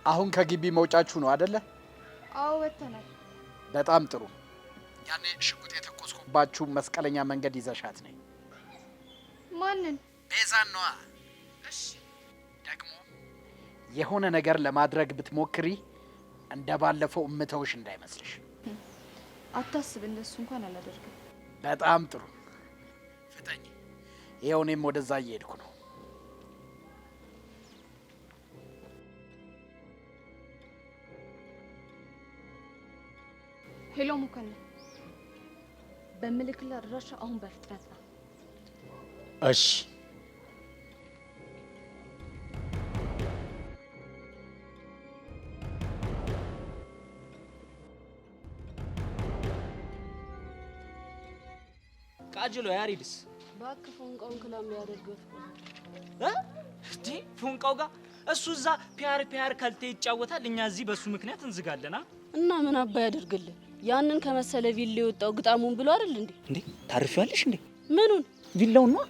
አሁን ከግቢ መውጫችሁ ነው አይደለ? አዎ ወተናል። በጣም ጥሩ። ያኔ ሽጉጥ የተኮስኩባችሁ መስቀለኛ መንገድ ይዘሻት ነኝ። ማንን? ቤዛን ነዋ። እሺ። ደግሞ የሆነ ነገር ለማድረግ ብትሞክሪ እንደባለፈው እምተውሽ እንዳይመስልሽ። አታስብ፣ እንደሱ እንኳን አላደርግም። በጣም ጥሩ። ፍጠኝ። ይኸው እኔም ወደዛ እየሄድኩ ነው። ሄሎ ሙከነ፣ በምልክላ አድራሻ አሁን በፍጥነት ነው። እሺ። ቃጅሎ ያሪድስ ባክ ፎንቃውን ክላም ያደርገው እንዴ? ፎንቃው ጋር እሱ እዛ ፒያር ከልቴ ይጫወታል፣ እኛ እዚህ በሱ ምክንያት እንዝጋለና እና ምን አባ ያደርግልህ? ያንን ከመሰለ ቪላ የወጣው ግጣሙን ብሎ አይደል እንዴ? እንዴ ታርፊያለሽ እንዴ? ምኑን? ቪላውን ነው።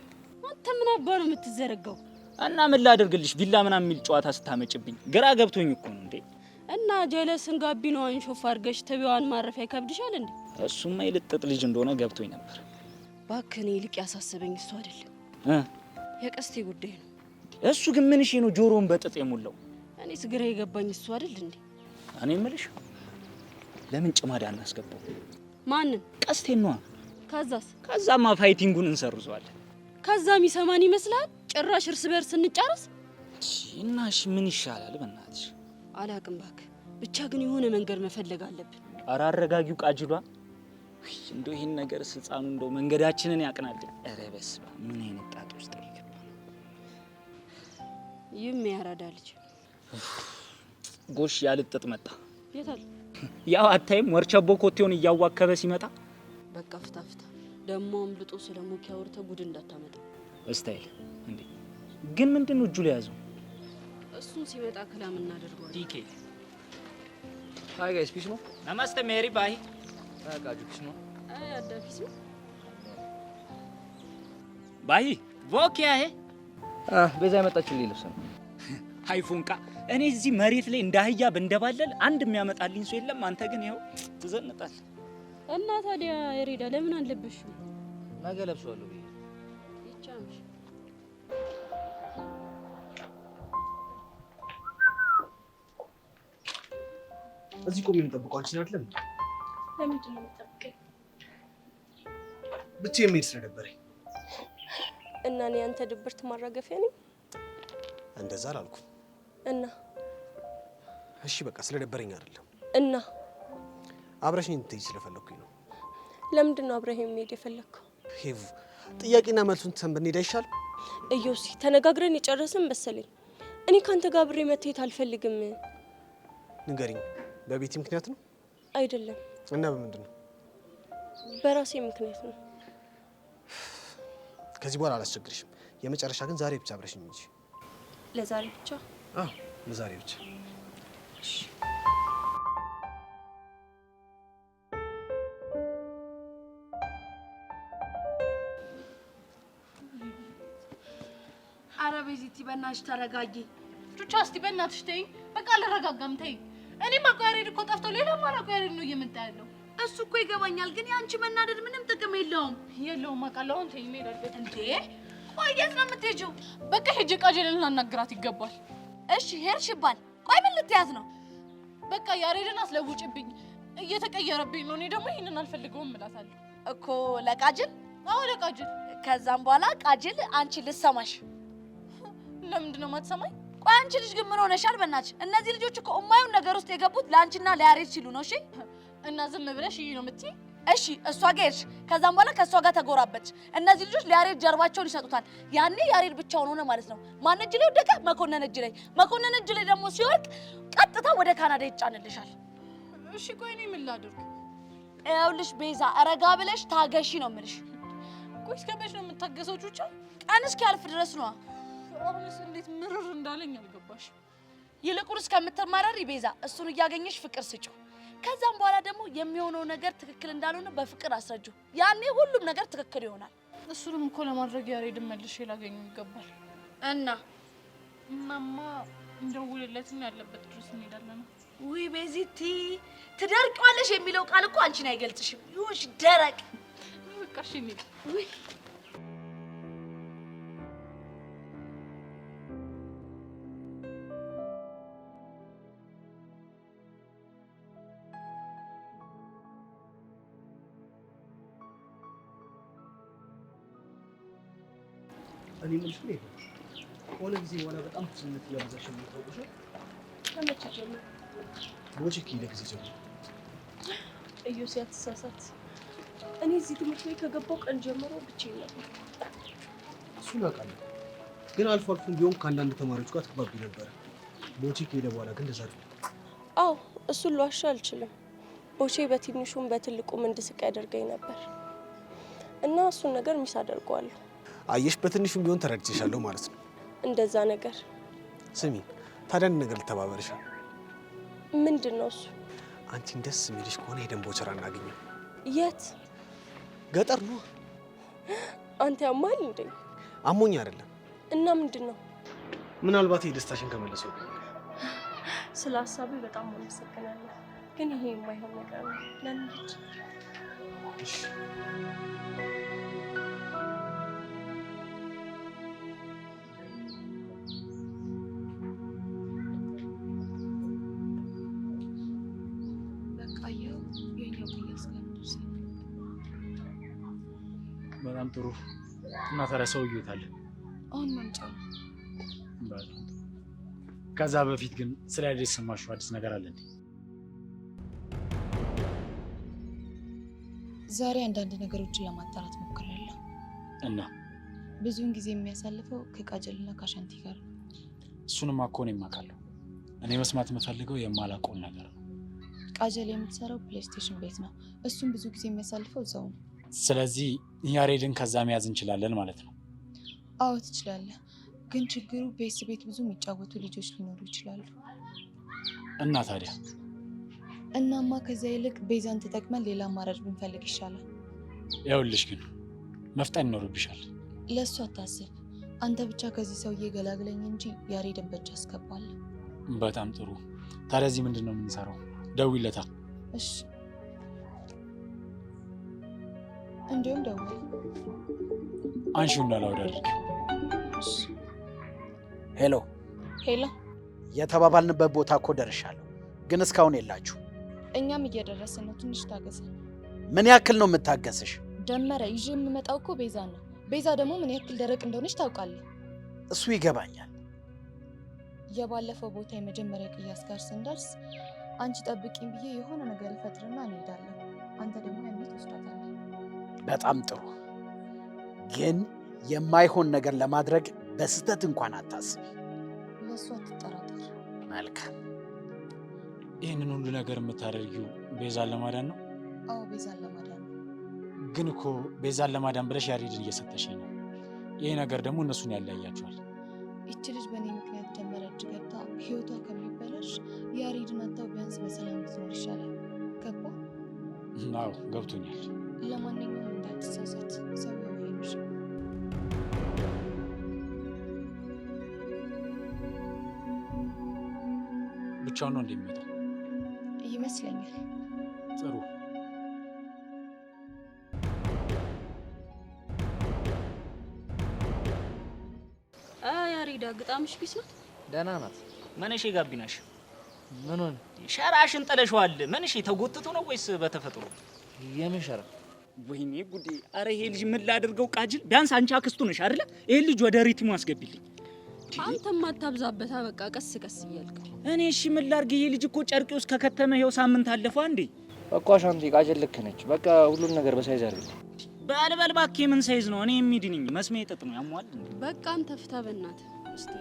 አንተ ምን አባ ነው የምትዘረጋው? እና ምን ላደርግልሽ? ቪላ ምናምን የሚል ጨዋታ ስታመጭብኝ ግራ ገብቶኝ እኮ ነው እንዴ። እና ጀለስን ጋቢናዋን ሾፍ አድርገሽ ተቢዋን ማረፊያ ይከብድሻል እንዴ? እሱማ የልጥጥ ልጅ እንደሆነ ገብቶኝ ነበር። ባክኔ ይልቅ ያሳሰበኝ እሱ አይደለም የቀስቴ ጉዳይ ነው። እሱ ግን ምን እሺ ነው ጆሮውን በጥጥ የሞላው? እኔስ ግራ የገባኝ እሱ አይደል እንዴ? እኔ እምልሽ ለምን ጭማዳ እናስገባው? ማንን? ቀስቴን ነዋ። ከዛማ ፋይቲንጉን እንሰርዘዋለን። ከዛ የሚሰማን ይመስላል? ጭራሽ እርስ በርስ እንጫረስ። እና እሺ ምን ይሻላል? በእናትሽ አላቅም እባክህ። ብቻ ግን የሆነ መንገድ መፈለግ አለብን። ኧረ አረጋጊው ቃጅሏ። እንደው ይሄን ነገር ህፃኑ እንደው መንገዳችንን ያቅናልን። ኧረ በስመ አብ ምን አይነት ጣጣ ውስጥ ነው የገባነው? የሚያራዳ ልጅ ጎሽ ያልጥጥ መጣ። የታል? ያው አታይም ወርቸቦ ኮቴውን እያዋከበ ሲመጣ። በቃ ፍታ ደግሞ አምልጦ ስለሞክ ያወርተ ጉድ እንዳታመጣ። እስታይል እንዴ ግን ምንድነው እጁ ላይ ያዘው? እሱን ሲመጣ ክላም እናደርገዋለን። ዲኬ hi guys piece no नमस्ते मेरी भाई हां काजू पीस नो አዳ ፊስ भाई वो क्या है? ቤዛ ያመጣችልኝ ልብስ ነው። ሃይ ፎንቃ፣ እኔ እዚህ መሬት ላይ እንዳህያ በእንደባለል አንድ የሚያመጣልኝ ሰው የለም። አንተ ግን ይኸው ትዘንጣለህ። እና ታዲያ የሬዳ ለምን አለብሽ? ነገ ለብሰዋለሁ ብዬ ይቻምሽ። እዚህ ቆሜ የምጠብቀው አንቺን አይደለም? ለምንድን ነው የምጠብቀኝ? ብቻዬን መሄድ ስለነበረኝ። እና እኔ አንተ ድብርት ማራገፊያ ነኝ? እንደዛ አላልኩም። እና እሺ በቃ ስለደበረኝ አይደለም። እና አብረሽኝ እንድትሄጂ ስለፈለኩኝ ነው። ለምንድን ነው አብረኸኝ መሄድ የፈለከው? ሄቭ ጥያቄና መልሱን ትተን ብንሄድ አይሻልም? እዮሲ ተነጋግረን የጨረስን መሰለኝ። እኔ ካንተ ጋር አብሬ መተሄድ አልፈልግም። ንገሪኝ። በቤቲ ምክንያት ነው? አይደለም። እና በምንድን ነው? በራሴ ምክንያት ነው። ከዚህ በኋላ አላስቸግርሽም። የመጨረሻ ግን ዛሬ ብቻ አብረሽኝ እንጂ። ለዛሬ ብቻ? አዎ ለዛሬ ብቻ። አረ ቤዚቲ በእናትሽ ተረጋጊ። ቹቻ እስቲ በእናትሽ ተይኝ። በቃ አልረጋጋም፣ ተይኝ። እኔ ማቋያሬድ እኮ ጠፍቶ ሌላ ማቋያሬድ ነው እየመጣ ያለው። እሱ እኮ ይገባኛል፣ ግን ያንቺ መናደድ ምንም ጥቅም የለውም። አውቃለሁ። አሁን ተይኝ። ሄዳለሁ እንዴ? ቆይ የት ነው የምትሄጂው? በቃ ሄጄ ቃጀልን ላናግራት ይገባል። እሺ ሄድሽ ይባል። ቆይ ምን ልትያዝ ነው? በቃ ያሬድን አስለውጭብኝ፣ እየተቀየረብኝ ነው። እኔ ደግሞ ይሄንን አልፈልገውም እላታለሁ እኮ ለቃጅል። አዎ ለቃጅል። ከዛም በኋላ ቃጅል አንቺ ልትሰማሽ። ለምንድን ነው የማትሰማኝ? ቆይ አንቺ ልጅ ግን ምን ሆነሻል? በእናትሽ እነዚህ ልጆች እኮ የማይሆን ነገር ውስጥ የገቡት ለአንቺና ለያሬድ ሲሉ ነው። እሺ እና ዝም ብለሽ ይሄ ነው የምትይ? እሺ እሷ ጋር ሄድሽ፣ ከዛም በኋላ ከእሷ ጋር ተጎራበች። እነዚህ ልጆች ለያሬድ ጀርባቸውን ይሰጡታል። ያኔ ያሬድ ብቻውን ሆነ ማለት ነው። ማን እጅ ላይ ወደቀ? መኮንን እጅ ላይ። መኮንን እጅ ላይ ደግሞ ሲወድቅ ቀጥታ ወደ ካናዳ ይጫንልሻል። እሺ ቆይ እኔ ምን ላድርግ? ይኸውልሽ ቤዛ ረጋ ብለሽ ታገሺ ነው የምልሽ። ቆይ እስከ መች ነው የምታገሰው ቹቻ? ቀን እስኪያልፍ ድረስ ነው። አሁንስ እንዴት ምርር እንዳለኝ አልገባሽ። ይልቁንስ ከምትማረሪ ቤዛ እሱን እያገኘሽ ፍቅር ስጪው። ከዛም በኋላ ደግሞ የሚሆነው ነገር ትክክል እንዳልሆነ በፍቅር አስረጁ። ያኔ ሁሉም ነገር ትክክል ይሆናል። እሱንም እኮ ለማድረግ ያሬድን መልሼ ላገኘው ይገባል። እናማ እንደውልለትና ያለበት ድረስ እንሄዳለን። ውይ ቤዚቲ ትደርቂዋለሽ የሚለው ቃል እኮ አንቺን አይገልጽሽም። ይሁንሽ ደረቅ። በቃ እሺ እንሂድ። ውይ እኔ ምንሽ ነው ሆነ ጊዜ በኋላ በጣም ትዝነት እያበዛሽ ነው የምታውቁሽ። ከመቼ ጀምሮ? ቦቼክ ለጊዜ ጀምሮ እዮስ ያትሳሳት። እኔ እዚህ ትምህርት ቤት ከገባው ቀን ጀምሮ ብቻዬን ነበር። እሱን አውቃለሁ፣ ግን አልፎ አልፎም ቢሆን ከአንዳንድ ተማሪዎች ጋር ትግባቢ ነበረ። ቦቼክ ሄደ በኋላ ግን እንደዛ አይደለም። አዎ እሱን ልዋሻ አልችልም። ቦቼ በትንሹም በትልቁም እንድስቅ ያደርገኝ ነበር እና እሱን ነገር ሚስ አደርገዋለሁ። አየሽ፣ በትንሹም ቢሆን ተረድቼሻለሁ ማለት ነው። እንደዛ ነገር። ስሚ ታዲያ አንድ ነገር ልተባበርሽ። ምንድን ነው እሱ? አንቺን ደስ የሚልሽ ከሆነ የደንቦቸራ እናገኘው። የት? ገጠር ነው። አንተ ያማል እንዴ? አሞኝ አይደለም። እና ምንድን ነው? ምናልባት የደስታሽን ከመለሰው። ስለ ሀሳቤ በጣም አመሰግናለሁ፣ ግን ይሄ የማይሆን ነገር ነው። ለምን? እሺ በጣም ጥሩ። እና ታዲያ ሰውዬው የት አለ? አሁን መምጫው። ከዛ በፊት ግን ስለ አዲስ ሰማሽው አዲስ ነገር አለ እንዴ? ዛሬ አንዳንድ ነገሮችን ለማጣራት ሞክሬያለሁ። እና ብዙውን ጊዜ የሚያሳልፈው ከቃጀልና ከአሻንቲ ጋር ነው። እሱንማ እኮ እኔም አውቃለሁ። እኔ መስማት የምፈልገው የማላውቀውን ነገር ነው። ቃጀል የምትሰራው ፕሌይስቴሽን ቤት ነው። እሱም ብዙ ጊዜ የሚያሳልፈው እዛው ነው። ስለዚህ ያሬድን ከዛ መያዝ እንችላለን ማለት ነው? አዎ ትችላለህ፣ ግን ችግሩ ቤስ ቤት ብዙ የሚጫወቱ ልጆች ሊኖሩ ይችላሉ። እና ታዲያ? እናማ ከዛ ይልቅ ቤዛን ተጠቅመን ሌላ አማራጭ ብንፈልግ ይሻላል። ይኸውልሽ ግን መፍጠን ይኖርብሻል። ለእሱ አታስብ፣ አንተ ብቻ ከዚህ ሰውዬ ገላግለኝ እንጂ ያሬድን በእጅ አስገባለሁ። በጣም ጥሩ። ታዲያ እዚህ ምንድን ነው የምንሰራው? ደውይለታ። እሺ እንዲሁም ደውል። አንሺውና ላውድ አድርጊው። ሄሎ ሄሎ፣ የተባባልንበት ቦታ እኮ ደርሻለሁ፣ ግን እስካሁን የላችሁ። እኛም እየደረስን ነው፣ ትንሽ ታገሰ። ምን ያክል ነው የምታገስሽ? ደመረ፣ ይዤ የምመጣው እኮ ቤዛ ነው። ቤዛ ደግሞ ምን ያክል ደረቅ እንደሆነች ታውቃለህ። እሱ ይገባኛል። የባለፈው ቦታ የመጀመሪያ ቅያስ ጋር ስንደርስ አንቺ ጠብቂኝ ብዬ የሆነ ነገር እፈጥርና እንሄዳለን። አንተ ደግሞ ያኔ ትወስዳታለህ። በጣም ጥሩ፣ ግን የማይሆን ነገር ለማድረግ በስህተት እንኳን አታስቢ። ለእሱ አትጠራጠር። መልካም። ይህንን ሁሉ ነገር የምታደርጊው ቤዛን ለማዳን ነው? አዎ ቤዛን ለማዳን ነው። ግን እኮ ቤዛን ለማዳን ብለሽ ያሬድን እየሰጠሽኝ ነው። ይሄ ነገር ደግሞ እነሱን ያለያያቸዋል። ይቺ ልጅ በእኔ ምክንያት ደመረ እጅ ገብታ ህይወቷ ከሚበላሽ ያሬድን አታው ቢያንስ በሰላም ብትኖር ይሻላል። ገባ? አዎ ገብቶኛል። ለማንኛውም እንዳትሳሳት፣ ሰው ይሄንሽ ብቻውን ነው እንደሚመጣው ይመስለኛል። ጥሩ። ያሬዳ ግጣምሽ ቢስ ናት። ደህና ናት። መንሽ ጋቢናሽ ምኑን? ሸራሽን ጥለሽዋል። መንሽ ተጎትቶ ነው ወይስ በተፈጥሮ? የምን ሸራ? ወይኔ ጉዴ! አረ ይሄ ልጅ ምን ላድርገው? ቃጅል፣ ቢያንስ አንቺ አክስቱ ነሽ አይደለ? ይሄ ልጅ ወደ ሪትሙ አስገቢልኝ። አንተም አታብዛበት፣ በቃ ቀስ ቀስ እያልክ። እኔ እሺ ምን ላድርግ? ይሄ ልጅ እኮ ጨርቄ ውስጥ ከከተመ ይኸው ሳምንት አለፈው። አንዴ እኮ አሻንቲ ቃጀል ልክ ነች። በቃ ሁሉን ነገር በሳይዝ አድርግ። በልበል እባክህ። ምን ሳይዝ ነው? እኔ የሚድንኝ መስሜ ጥጥ ነው ያሟል። በቃ አንተ ፍታ በእናትህ። እስቲ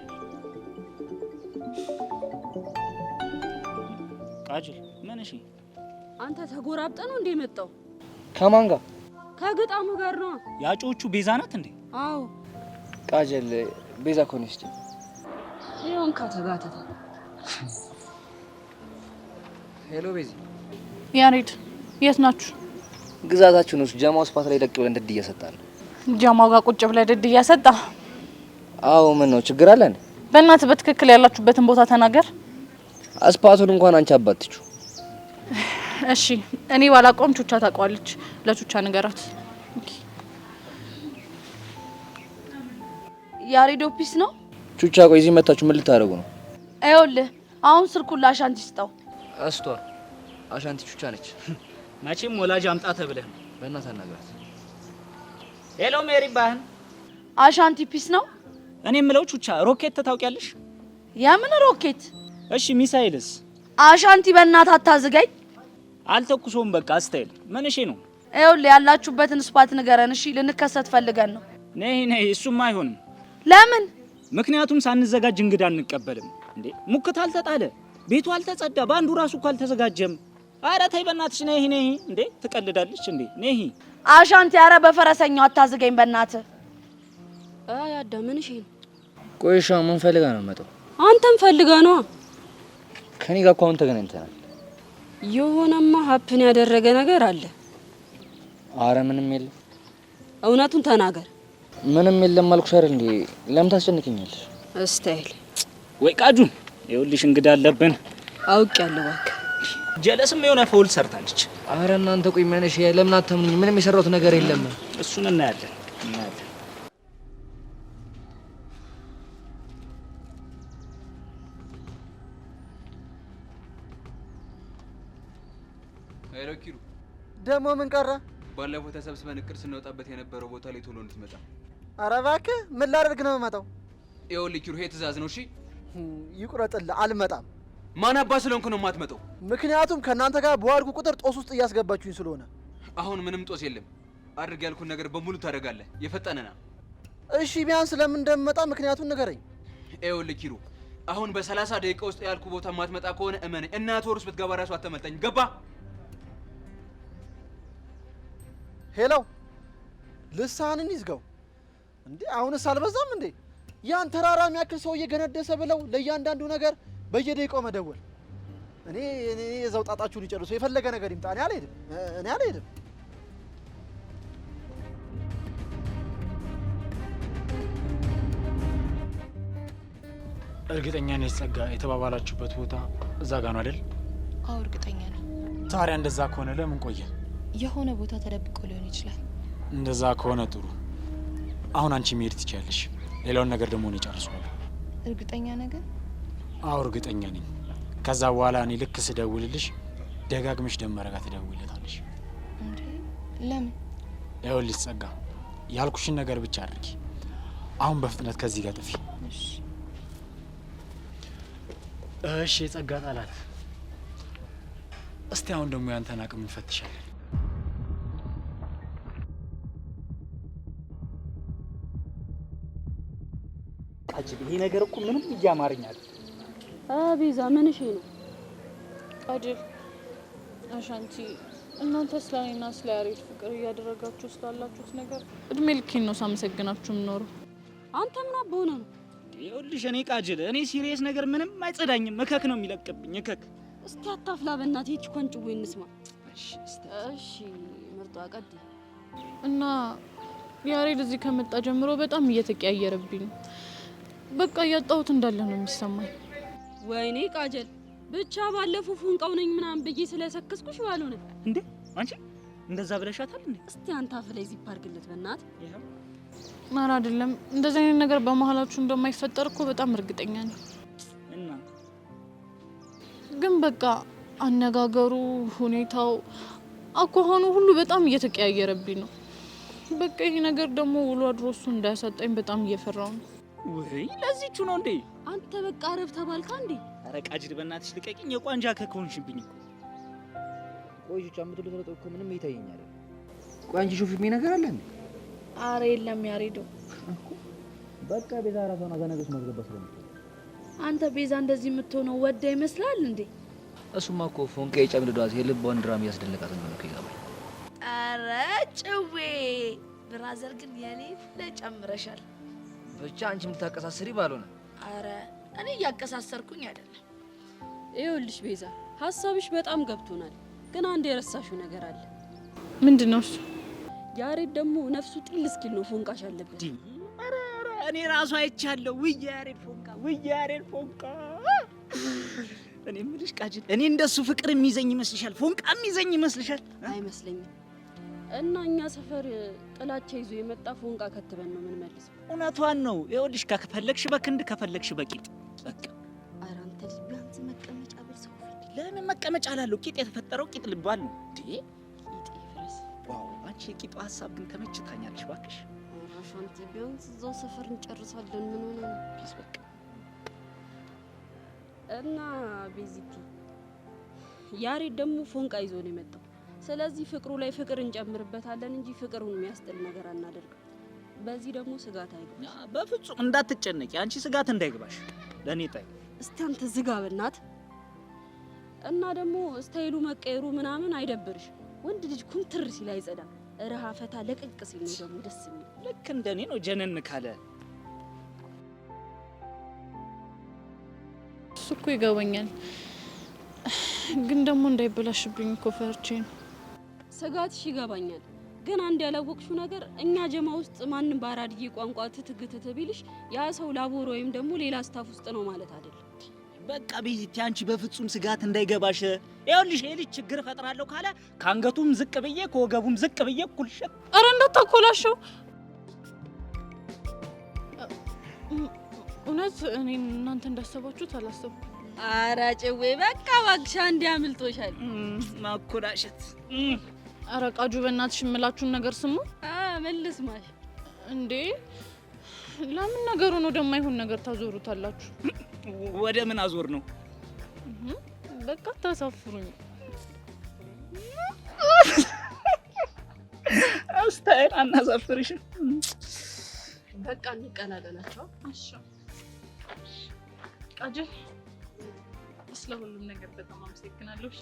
ቃጅል ምን? እሺ አንተ ተጎራብጠ ነው እንዴ መጣው? ከማን ጋር? ከግጣሙ ጋር ነው። ያጮቹ ቤዛ ናት እንዴ? አዎ ቃጀል ቤዛ ኮኒስቲ ይሁን ከተጋተተ። ሄሎ ቤዚ። ያሬድ የት ናችሁ? ግዛታችን ውስጥ ጀማው ስፓት ላይ ደቅ ብለን ድድ እየሰጣን ነው። ጀማው ጋር ቁጭ ብለህ ድድ እያሰጣ? አዎ ምን ነው ችግር አለ እንዴ? በእናትህ በትክክል ያላችሁበትን ቦታ ተናገር። አስፓቱን እንኳን አንቺ አባትቹ። እሺ እኔ ባላቆም ቹቻ ታውቀዋለች። ለቹቻ ንገራት። ያሬድ ኦፊስ ነው? ቹቻ ቆይ እዚህ መጣችሁ ምን ልታደርጉ ነው? ይኸውልህ አሁን ስልኩን ለአሻንቲ ስጠው። አስቷል። አሻንቲ ቹቻ ነች። መቼም ወላጅ አምጣ ተብለህ ነው። በእናትህ አናግራት። ሄሎ ሜሪ ባህን። አሻንቲ ፒስ ነው? እኔ የምለው ቹቻ ሮኬት ታውቂያለሽ? የምን ሮኬት? እሺ ሚሳኤልስ? አሻንቲ በእናትህ አታዝጋኝ። አልተኩሶም በቃ አስተይል። ምን እሺ ነው? ይኸውልህ ያላችሁበትን ስፓት ንገረን እሺ። ልንከሰት ፈልገን ነው። ነይ እሱማ አይሆንም። ለምን? ምክንያቱም ሳንዘጋጅ እንግዳ አንቀበልም። እንዴ ሙክት አልተጣለ፣ ቤቱ አልተጸዳ፣ ባንዱ ራሱ እኮ አልተዘጋጀም። አረ ተይ በእናትሽ ነይ። እንዴ ትቀልዳለች እንዴ? ነይ አሻንቲ። አረ በፈረሰኛው አታዝገኝ በእናትህ። አይ አዳ ምን እሺ ነው? ቆይሻ ምን ፈልጋ ነው መጣው? አንተም ፈልጋ ነው? ከኔ ጋር እኮ አሁን ተገናኝተናል። የሆነማ ሀፕን ያደረገ ነገር አለ። አረ ምንም የለም። እውነቱን ተናገር። ምንም የለም አልኩሽ አይደል እንዴ? ለምን ታስጨንቅኛለሽ? እስታይል ወይ ቃጁ፣ ይኸውልሽ እንግዳ አለብን። አውቄያለሁ እባክህ። ጀለስም የሆነ ፈውል ሰርታለች። አረ እናንተ ቆይ ማነሽ ለምን አታምኑኝ? ምንም የሰራሁት ነገር የለም። እሱን እናያለን። ሄሎ ኪሩ፣ ደግሞ ምን ቀረ? ባለፈው ተሰብስበን እቅድ ስንወጣበት የነበረው ቦታ ላይ ቶሎ እንድትመጣ። ኧረ እባክህ ምን ላደርግ ነው የምመጣው? ይኸውልህ ኪሩ፣ ይሄ ትእዛዝ ነው። እሺ ይቁረጥልህ፣ አልመጣም። ማን አባ ስለሆንኩ ነው የማትመጣው? ምክንያቱም ከእናንተ ጋር በዋልኩ ቁጥር ጦስ ውስጥ እያስገባችሁኝ ስለሆነ። አሁን ምንም ጦስ የለም። አድርግ ያልኩን ነገር በሙሉ ታደርጋለህ። የፈጠነና። እሺ ቢያንስ ለምን እንደምመጣ ምክንያቱን ንገረኝ። ይኸውልህ ኪሩ፣ አሁን በ30 ደቂቃ ውስጥ ያልኩ ቦታ የማትመጣ ከሆነ እመነኝ፣ እናት ወር ውስጥ ብትገባ ራሱ አትመልጠኝ። ገባ? ሄሎ፣ ልሳንን ይዝጋው እንዴ! አሁንስ አልበዛም እንዴ? ያን ተራራ የሚያክል ሰው እየገነደሰ ብለው ለእያንዳንዱ ነገር በየደቂቃው መደወል። እኔ የዛው ጣጣችሁን ይጨርሱ። የፈለገ ነገር ይምጣ፣ እኔ አልሄድም። እርግጠኛ ነኝ ጸጋ፣ የተባባላችሁበት ቦታ እዛ ጋ ነው አይደል? አዎ እርግጠኛ ነኝ። ታዲያ እንደዛ ከሆነ ለምን ቆየ? የሆነ ቦታ ተደብቆ ሊሆን ይችላል። እንደዛ ከሆነ ጥሩ። አሁን አንቺ መሄድ ትችያለሽ። ሌላውን ነገር ደግሞ እኔ ጨርሰዋለሁ። እርግጠኛ ነገር? አዎ እርግጠኛ ነኝ። ከዛ በኋላ እኔ ልክ ስደውልልሽ ደጋግመሽ ደመረ ጋር ትደውይለታለሽ። እንዴ ለምን? ይኸውልሽ ጸጋ፣ ያልኩሽን ነገር ብቻ አድርጊ። አሁን በፍጥነት ከዚህ ጋር ጥፊ። እሺ የጸጋ ጣላት። እስቲ አሁን ደግሞ ያንተን አቅም እንፈትሻለን። ቃጅል፣ ይሄ ነገር እኮ ምንም እያማረኝ አይደል። ቤዛ ምን እሺ ነው? ቃጅል፣ አሻንቲ፣ እናንተ ስለኔና ስለ ያሬድ ፍቅር እያደረጋችሁ ስላላችሁት ነገር እድሜ ልኬን ነው ሳመሰግናችሁ የምኖረው። አንተ ምን አበሆነ ነው? ይኸውልሽ እኔ ቃጅል፣ እኔ ሲሪየስ ነገር ምንም አይጸዳኝም። እከክ ነው የሚለቅብኝ እከክ። እስቲ አታፍላ በእናትህ፣ እቺ ኮንጭው እንስማ። እሺ ምርጧ ቀጥ እና ያሬድ እዚህ ከመጣ ጀምሮ በጣም እየተቀያየረብኝ ነው። በቃ እያጣሁት እንዳለ ነው የሚሰማኝ። ወይኔ ቃጀል፣ ብቻ ባለፈው ፉንቃው ነኝ ምናምን ብዬ ስለሰከስኩሽ ባልሆነ እንዴ አንቺ እንደዛ ብለሻታል እንዴ? እስቲ አንተ አፍ ላይ ዚፕ አድርግለት በእናትህ። ኧረ አይደለም፣ እንደዚህ አይነት ነገር በመሀላችሁ እንደማይፈጠር እኮ በጣም እርግጠኛ ነኝ። እና ግን በቃ አነጋገሩ፣ ሁኔታው፣ አኳኋኑ ሁሉ በጣም እየተቀያየረብኝ ነው። በቃ ይሄ ነገር ደግሞ ውሎ አድሮ እሱ እንዳያሳጣኝ በጣም እየፈራው ነው። ወይ ለዚህቹ ነው እንዴ? አንተ በቃ አረብ ተባልካ እንዴ? ኧረ ቃጅል በእናትሽ ልቀቂኝ። የቋንጃ ከሆንሽብኝ እኮ። ቆይ ጫም ትልተረጠ እኮ ምንም ይታየኛል። ቆይ አንቺ ሹፍኝ ነገር አለ እንዴ? አረ የለም ያሬዶ። በቃ ቤዛ ራሷን አዛነገች ማስገባት ስለምትል አንተ ቤዛ እንደዚህ የምትሆነው ወደ ይመስላል እንዴ? እሱማ እኮ ፎንቄ ጨምድዷት የልቧን ድራም ያስደለቃት ነው እኮ ይገባል። አረ ጭዌ ብራዘር ግን የኔ ለጨምረሻል። ብቻ አንቺ የምታቀሳስሪ ባልሆነ። አረ እኔ እያቀሳሰርኩኝ አይደለም። ይኸውልሽ ቤዛ፣ ሀሳብሽ በጣም ገብቶናል፣ ግን አንድ የረሳሽው ነገር አለ። ምንድነው እሱ? ያሬድ ደግሞ ነፍሱ ጢል እስኪል ነው ፎንቃሽ አለበት። እኔ ራሱ አይቻለሁ። ውይ ያሬድ ፎንቃ፣ ውይ ያሬድ ፎንቃ። እኔ የምልሽ ቃጅል፣ እኔ እንደሱ ፍቅር የሚይዘኝ ይመስልሻል? ፎንቃ የሚይዘኝ ይመስልሻል? አይመስለኝም። እና እኛ ሰፈር ጥላቻ ይዞ የመጣ ፎንቃ ከትበን ነው ምን መልሰው። እውነቷን ነው። ይኸውልሽ ከፈለግሽ በክንድ ከፈለግሽ በቂጥ በቃ። ኧረ አንተ ልጅ ቢያንስ መቀመጫ በሰው ፊት። ለምን መቀመጫ ላለው? ቂጥ የተፈጠረው ቂጥ ልባል ነው እንዴ? ቂጥ ይፍረስ። ዋው አንቺ የቂጡ ሀሳብ ግን ተመችታኛለሽ እባክሽ። ራሻንቲ ቢያንስ እዛው ሰፈር እንጨርሳለን። ምን ሆነ ነው? ፒስ በቃ። እና ቤዚቲ ያሬድ ደግሞ ፎንቃ ይዞ ነው የመጣው። ስለዚህ ፍቅሩ ላይ ፍቅር እንጨምርበታለን እንጂ ፍቅሩን የሚያስጥል ነገር አናደርግም። በዚህ ደግሞ ስጋት አይግባሽ። በፍጹም እንዳትጨነቂ፣ አንቺ ስጋት እንዳይግባሽ ለኔ ጣይ። እስቲ አንተ ዝጋ በእናት። እና ደግሞ ስታይሉ መቀየሩ ምናምን አይደብርሽ? ወንድ ልጅ ኩንትር ሲል አይጸዳም። ረሃ ፈታ ለቅቅ ሲል ነው ደግሞ ደስ የሚል። ልክ እንደኔ ነው ጀነን ካለ። እሱ እኮ ይገባኛል፣ ግን ደግሞ እንዳይበላሽብኝ እኮ ፈርቼ ነው። ስጋትሽ ይገባኛል፣ ግን አንድ ያላወቅሽው ነገር እኛ ጀማ ውስጥ ማንም በአራድዬ ቋንቋ ትትግትት ቢልሽ ያ ሰው ላቦር ወይም ደግሞ ሌላ ስታፍ ውስጥ ነው ማለት አይደለም። በቃ ቤዚቲ አንቺ በፍጹም ስጋት እንዳይገባሽ። ይኸውልሽ ይሄ ልጅ ችግር እፈጥራለሁ ካለ ከአንገቱም ዝቅ ብዬ ከወገቡም ዝቅ ብዬ እኩል ሸጥ። ኧረ እንዳታኮላሸው። እውነት እኔ እናንተ እንዳሰባችሁት አላሰብኩም። ኧረ ጭዌ በቃ እባክሽ አንዴ አምልጦሻል። ማኮላሸት። ኧረ ቃጁ በእናትሽ የምላችሁን ነገር ስሙ። ምን ልስማሽ እንዴ? ለምን ነገሩን ወደማይሆን ነገር ታዞሩታላችሁ? ወደ ምን አዞር ነው? በቃ ታሳፍሩኝ። አስታይል አናሳፍርሽም። በቃ እንቀላለናቸው። እሺ ቃጁ፣ ስለ ሁሉም ነገር በጣም አመሰግናለሁ። እሺ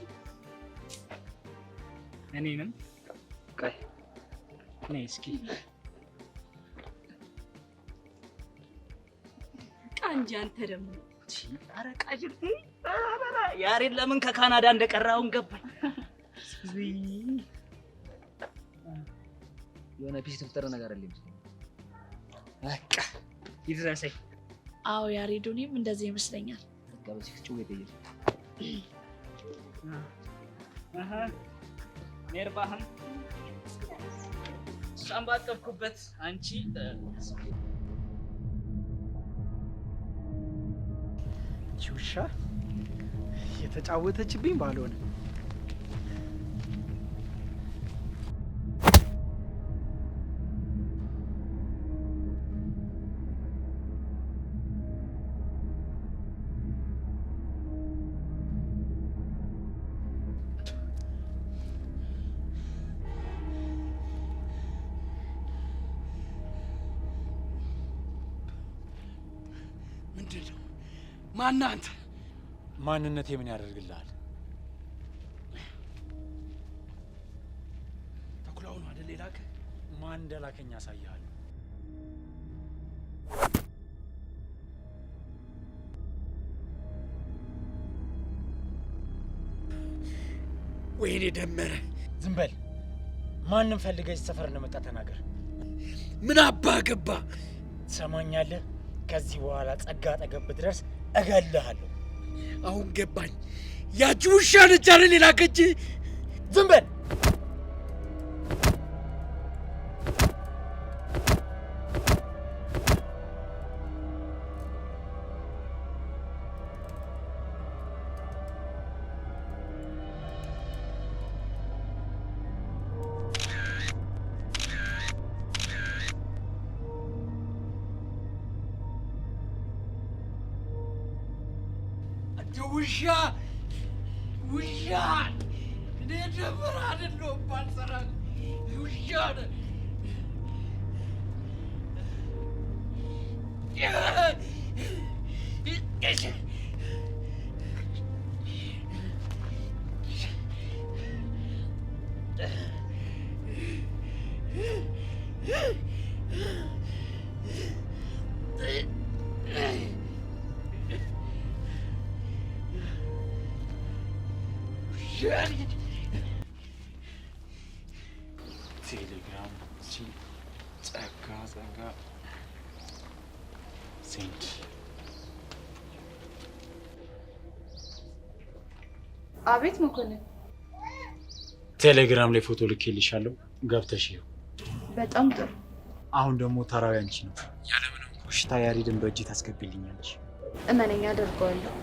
እኔንም ቆይ ነይ እስኪ ቃንጂ አንተ ደግሞ ኧረ ቃጅል ያሬድ ለምን ከካናዳ እንደቀራውን ገባኝ። የሆነ ፒስ ተፈጠረ ነገር አለ። በቃ ይድረሰኝ። አዎ ያሬድ፣ እኔም እንደዚህ ይመስለኛል። በቃ በዚህ ጭው ይተይል ኔርባህም እሷን ባቀፍኩበት አንቺ ውሻ የተጫወተችብኝ ባልሆነ። ምንድን ነው? ማነህ አንተ? ማንነቴ ምን ያደርግልሃል? ተኩላው ነው አይደል የላከህ? ማን እንደላከኝ አሳይሃለሁ። ወይኔ ደመረ! ዝም በል። ማንም ፈልገህ ሰፈር እንደመጣ ተናገር። ምን አባህ ገባ? ትሰማኛለህ? ከዚህ በኋላ ጸጋ አጠገብ ብትደርስ እገልሃለሁ። አሁን ገባኝ። ያቺ ውሻ ነች አይደል የላከች? ዝም በል። ውሻ ውሻ! እኔ ደመረ አይደለሁም ባልሰራህ ውሻ ነህ። ቴሌግራም ጸጋ ሴንድ አቤት መኮንን። ቴሌግራም ላይ ፎቶ ልኬልሻለሁ፣ ገብተሽ ይኸው። በጣም ጥሩ። አሁን ደግሞ ተራዊ አንቺ ነው። ያለምንም ኮሽታ ያሬድን በእጅ ታስገቢልኛለሽ። እመነኛ አደርገዋለሁ።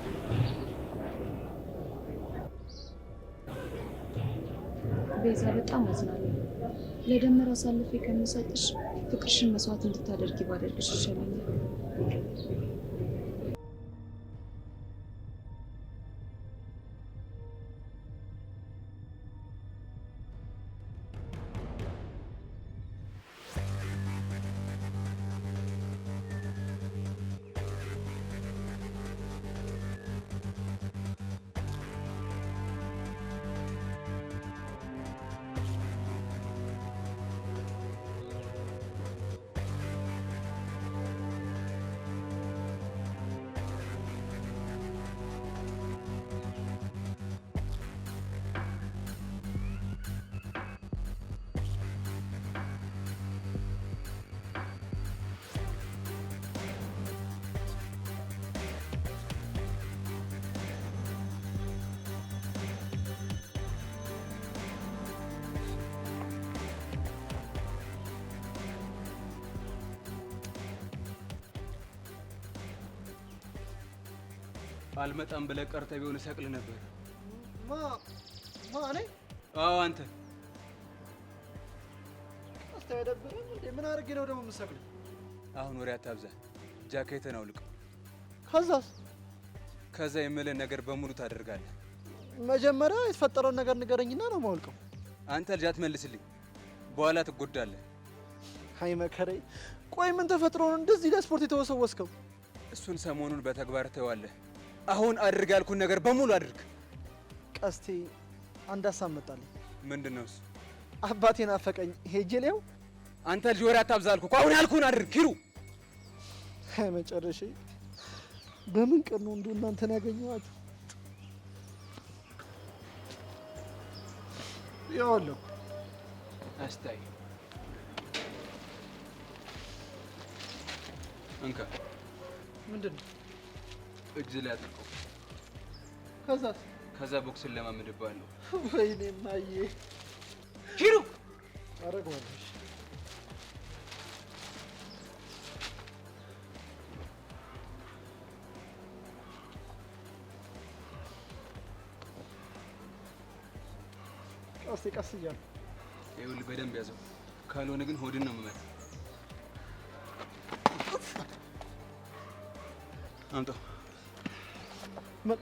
ቤዛ በጣም አዝናለሁ። ለደመራ አሳልፌ ከምሰጥሽ ፍቅርሽን መስዋዕት እንድታደርጊ ባደርግሽ ይሻለኛል። አልመጣም ብለህ ቀርተህ ቢሆን ሰቅል ነበር። ማ እኔ? አዎ አንተ። አስተያየደብረን እንዴ? ምን አድርጌ ነው ደግሞ የምሰቅል? አሁን ወሬ አታብዛ። ጃኬትን አውልቅ። ከዛስ? ከዛ የምልህን ነገር በሙሉ ታደርጋለህ። መጀመሪያ የተፈጠረውን ነገር ንገረኝና ነው የማወልቀው። አንተ ልጅ አትመልስልኝ፣ በኋላ ትጎዳለህ። አይ መከሬ። ቆይ ምን ተፈጥሮ ነው እንደዚህ ለስፖርት የተወሰወስከው? እሱን ሰሞኑን በተግባር ታየዋለህ። አሁን አድርግ ያልኩን ነገር በሙሉ አድርግ። ቀስቴ አንድ ሀሳብ መጣልኝ። ምንድን ነው እሱ? አባቴ ናፈቀኝ፣ ሄጄ ሊያው። አንተ ልጅ ወሬ አታብዛ አልኩህ። አሁን ያልኩህን አድርግ ኪሩ። መጨረሻ በምን ቀን ነው እንደው እናንተን ያገኘኋችሁ? ይኸውልህ አስታይ እንካ። ምንድን ነው? እጅ ላይ አጥልቀው። ከዛስ? ከዛ ቦክስን ለማመድብሃለሁ። ወይኔ ማዬ ኪሩ አረጋለሁ። ቀስ እያልኩ ይኸውልህ፣ በደንብ ያዘው። ካልሆነ ግን ሆድን ነው የምመታው። አምጣው።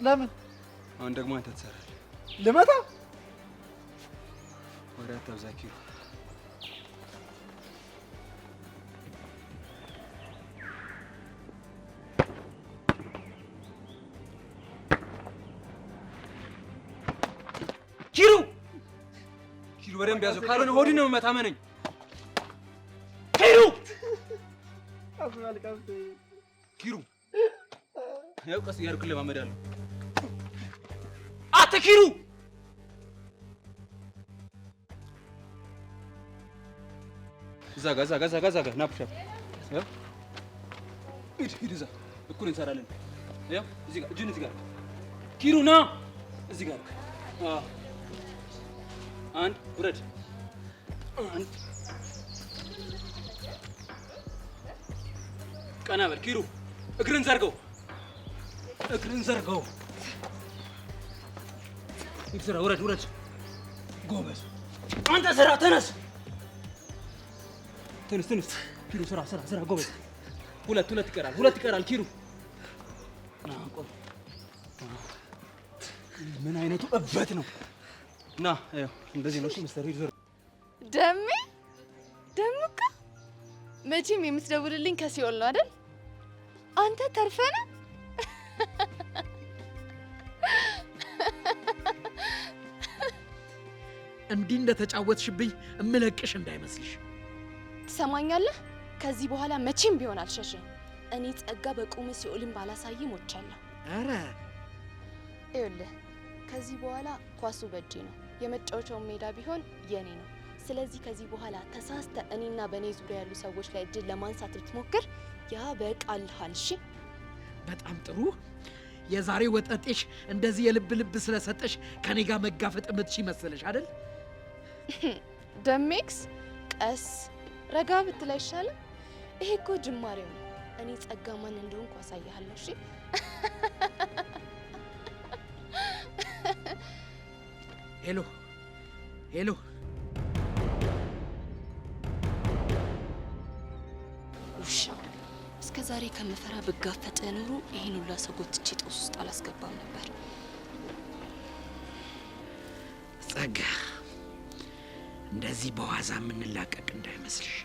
ለምን? አሁን ደግሞ አንተ ትሰራለህ። ልመታ? ወሬ አታብዛ ኪሩ። ኪሩ በደንብ ያዘው። ካልሆነ ሆድን ነው የምመታው። አመነኝ ኪሩ። ኪሩ ያው ቀስ እያልኩ ለማመዳለሁ። አተ ኪሩ እዛ ጋ ና ፑሻፕ። ያው ሂድ እዛ እኩል እንሰራለን። ያው እዚህ ጋር እጅን እዚህ ጋር ኪሩ ና እዚህ ጋር። አንድ ውረድ። አንድ ቀና በል ኪሩ። እግርን ዘርገው። ስራ። ውረድ። ጎበዝ አንተ ስራ። ተነስ ኪሩ። ስራ። ጎበዝ። ሁለት ይቀራል ኪሩ። ቆይ ምን አይነቱ እበት ነው? ና ይኸው እንደዚህ ነው። ሚስተር ሂድ። ደምካ መቼም የምትደውልልኝ ከሲኦል ነው አይደል? አንተ ተርፈና እንዲህ እንደተጫወትሽብኝ እምለቅሽ እንዳይመስልሽ። ትሰማኛለህ? ከዚህ በኋላ መቼም ቢሆን አልሸሽም። እኔ ጸጋ በቁም ሲኦልን ባላሳይ ሞቻለሁ። አረ ይኸውልህ ከዚህ በኋላ ኳሱ በእጄ ነው። የመጫወቻው ሜዳ ቢሆን የኔ ነው። ስለዚህ ከዚህ በኋላ ተሳስተ እኔና በእኔ ዙሪያ ያሉ ሰዎች ላይ እድል ለማንሳት ብትሞክር ያበቃልሃል። እሺ? በጣም ጥሩ። የዛሬ ወጠጤሽ እንደዚህ የልብ ልብ ስለሰጠሽ ከኔ ጋር መጋፈጥ የምትሽ መሰለሽ አይደል? ደሜክስ ቀስ ረጋ ብትል አይሻልም? ይሄ እኮ ጅማሬው ነው። እኔ ጸጋ ማን እንደሆንኩ አሳያለሁ። እሺ? ሄሎ ሄሎ፣ ውሻ እስከ ዛሬ ከምፈራ ብጋፈጥ ኑሮ ይሄን ሁላ ሰው ጎትቼ ጦስ ውስጥ አላስገባም ነበር። ጸጋ፣ እንደዚህ በዋዛ የምንላቀቅ እንዳይመስልሽ።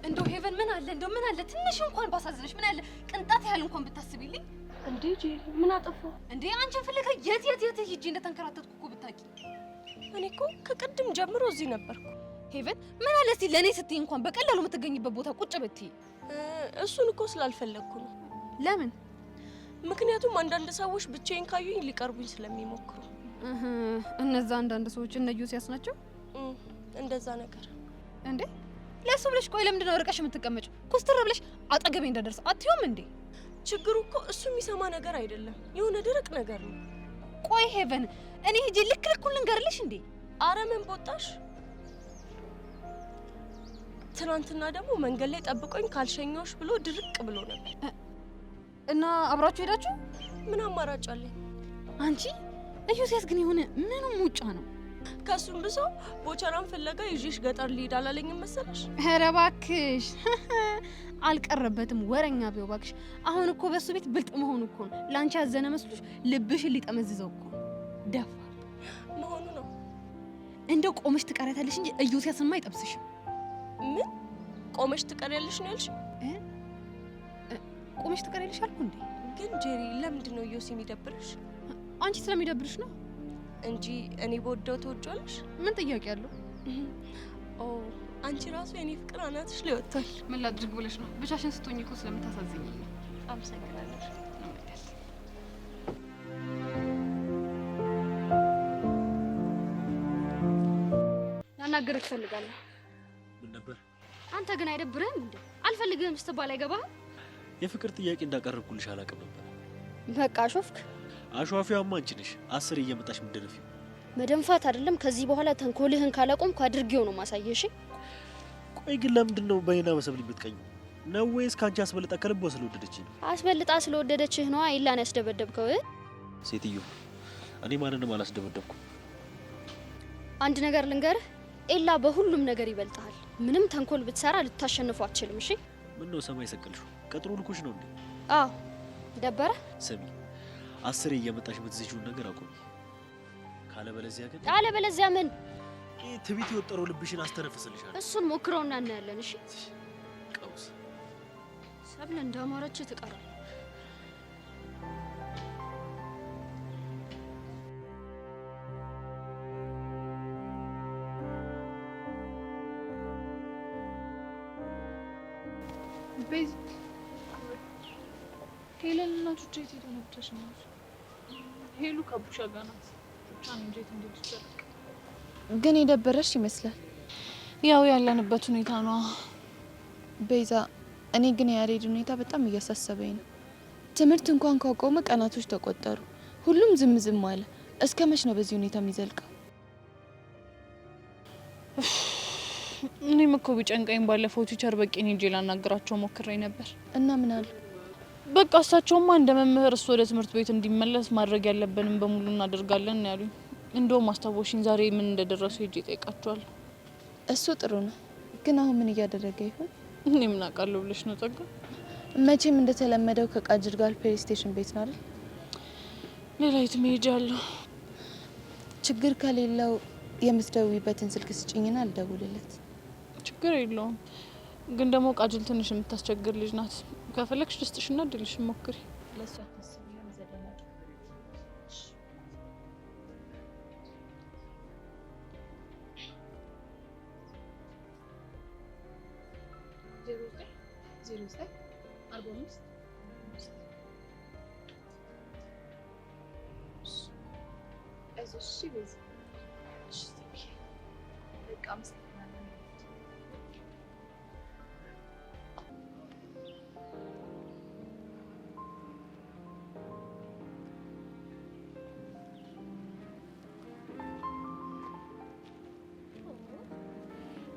እንደው ሄቨን ምን አለ እንደው ምን አለ ትንሽ እንኳን ባሳዝነሽ፣ ምን አለ ቅንጣት ያህል እንኳን ብታስቢልኝ። እንዴ ጄሪ ምን አጠፋው እንዴ? አንቺን ፍለጋ የት ሂጂ እንደተንከራተትኩ እኮ ብታውቂ። እኔ እኮ ከቅድም ጀምሮ እዚህ ነበርኩ። ሄቨን ምን አለ እስኪ ለእኔ ስትይ እንኳን በቀላሉ የምትገኝበት ቦታ ቁጭ ብትይ። እሱን እኮ ስላልፈለግኩ ነው። ለምን? ምክንያቱም አንዳንድ ሰዎች ብቻዬን ካዩኝ ሊቀርቡኝ ስለሚሞክሩ። እነዛ አንዳንድ ሰዎች እነ ዮሲያስ ናቸው? እንደዛ ነገር እንዴ? ለሱ ብለሽ ቆይ ለምንድን ነው ርቀሽ የምትቀመጪው? ኮስተር ብለሽ አጠገቤ እንዳደርስ አትዩም እንዴ? ችግሩ እኮ እሱ የሚሰማ ነገር አይደለም፣ የሆነ ደረቅ ነገር ነው። ቆይ ሄቨን እኔ ሂጂ ልክ ልኩን ልንገርልሽ እንዴ? አረ ምን ቦጣሽ? ትናንትና ደግሞ መንገድ ላይ ጠብቆኝ ካልሸኘሁሽ ብሎ ድርቅ ብሎ ነበር። እና አብራችሁ ሄዳችሁ? ምን አማራጭ አለኝ? አንቺ ዮሲያስ ግን የሆነ ምንም ሙጫ ነው። ከሱም ብሶ ቦቸራን ፍለጋ ይዤሽ ገጠር ልሂድ አላለኝም መሰለሽ? ኧረ እባክሽ አልቀረበትም። ወረኛ ቢው እባክሽ። አሁን እኮ በሱ ቤት ብልጥ መሆኑ እኮ ነው ላንቺ ያዘነ መስሎሽ ልብሽን ሊጠመዝዘው እኮ ደፋ መሆኑ ነው። እንደው ቆመሽ ትቀሪያታለሽ እንጂ ዮሲያስማ አይጠብስሽም። ምን ቆመሽ ትቀሪያለሽ ነው ያልሽ? ቆመሽ ትቀሪያለሽ አልኩ እንዴ? ግን ጄሪ ለምንድን ነው ዮሲ የሚደብርሽ? አንቺ ስለሚደብርሽ ነው እንጂ እኔ በወደው ትወጂዋለሽ። ምን ጥያቄ አለው? ኦ አንቺ ራሱ የኔ ፍቅር አናትሽ ላይ ወጥቷል። ምን ላድርግ ብለሽ ነው? ብቻሽን ስትሆኚ እኮ ስለምታሳዝኝ ነው። አመሰግናለሁ። ላናግርህ እፈልጋለሁ። ምን ነበር? አንተ ግን አይደብርህም እንዴ? አልፈልግህም ስትባል አይገባህም? የፍቅር ጥያቄ እንዳቀረብኩልሽ አላውቅም ነበር። በቃ አሾፍክ። አሿፊያማ አንቺ ነሽ። 10 እየመጣሽ ምትደረፊው መደንፋት አይደለም። ከዚህ በኋላ ተንኮልህን ካላቆምኩ አድርጌው ነው ማሳየሽ። ቆይ ግን ለምንድን ነው በእኔና በሰብል የምትቀኙ? ነው ወይስ ካንቺ አስበልጣ ከልቧ ስለወደደች ነው? አስበልጣ ስለወደደችህ ነው ኢላን ያስደበደብከው? ሴትዮ እኔ ማንንም አላስደበደብኩም። አንድ ነገር ልንገርህ፣ ኤላ በሁሉም ነገር ይበልጣል። ምንም ተንኮል ብትሰራ ልታሸንፈው አትችልም። እሺ ምን ነው ሰማይ ሰቀልሽው? ቀጥሮ ልኩሽ ነው እንዴ? አዎ ደበረ። ስሚ 10 እየመጣሽ የምትዝጂውን ነገር አቆሚ። ካለበለዚያ ምን? ትቢት የወጠረው ልብሽን አስተነፍስልሻለሁ። እሱን ሞክረውና እናያለን። እሺ ቀውስ ሰብለ እንዳማረች ትቀራል። ቤዝ ሄለን እና ቹቻ የት ሄዱ ነው? ብቻሽን ነው? ሄሉ ከቡሻ ጋር ናት። ብቻ ነው እንጂ እንዴት ይችላል? ግን የደበረሽ ይመስላል። ያው ያለንበት ሁኔታ ነው ቤዛ። እኔ ግን የያሬድ ሁኔታ በጣም እያሳሰበኝ ነው። ትምህርት እንኳን ካቆመ ቀናቶች ተቆጠሩ። ሁሉም ዝም ዝም አለ። እስከ መች ነው በዚህ ሁኔታ የሚዘልቀው? እኔም እኮ ቢጨንቀኝ ባለፈው ቲቸር በቂን ሄጄ ላናገራቸው ሞክሬ ነበር። እና ምን አሉ? በቃ እሳቸውማ እንደ መምህር እሱ ወደ ትምህርት ቤት እንዲመለስ ማድረግ ያለብንም በሙሉ እናደርጋለን ያሉኝ። እንደውም አስታወሽኝ፣ ዛሬ ምን እንደደረሱ ሄጄ ጠይቃቸዋለሁ። እሱ ጥሩ ነው። ግን አሁን ምን እያደረገ ይሆን? እኔ ምን አውቃለሁ ብለሽ ነው ጸጋ? መቼም እንደተለመደው ከቃጅር ጋር ፕሌይ ስቴሽን ቤት ነው አይደል? ሌላ የት መሄጃ አለው? ችግር ከሌለው የምትደውይበትን ስልክ ስጭኝና አልደውልለት። ችግር የለውም። ግን ደግሞ ቃጅል ትንሽ የምታስቸግር ልጅ ናት። ከፈለግሽ ልስጥሽና ድልሽ ሞክሪ። ለሷ ታስቢም ዘደናል።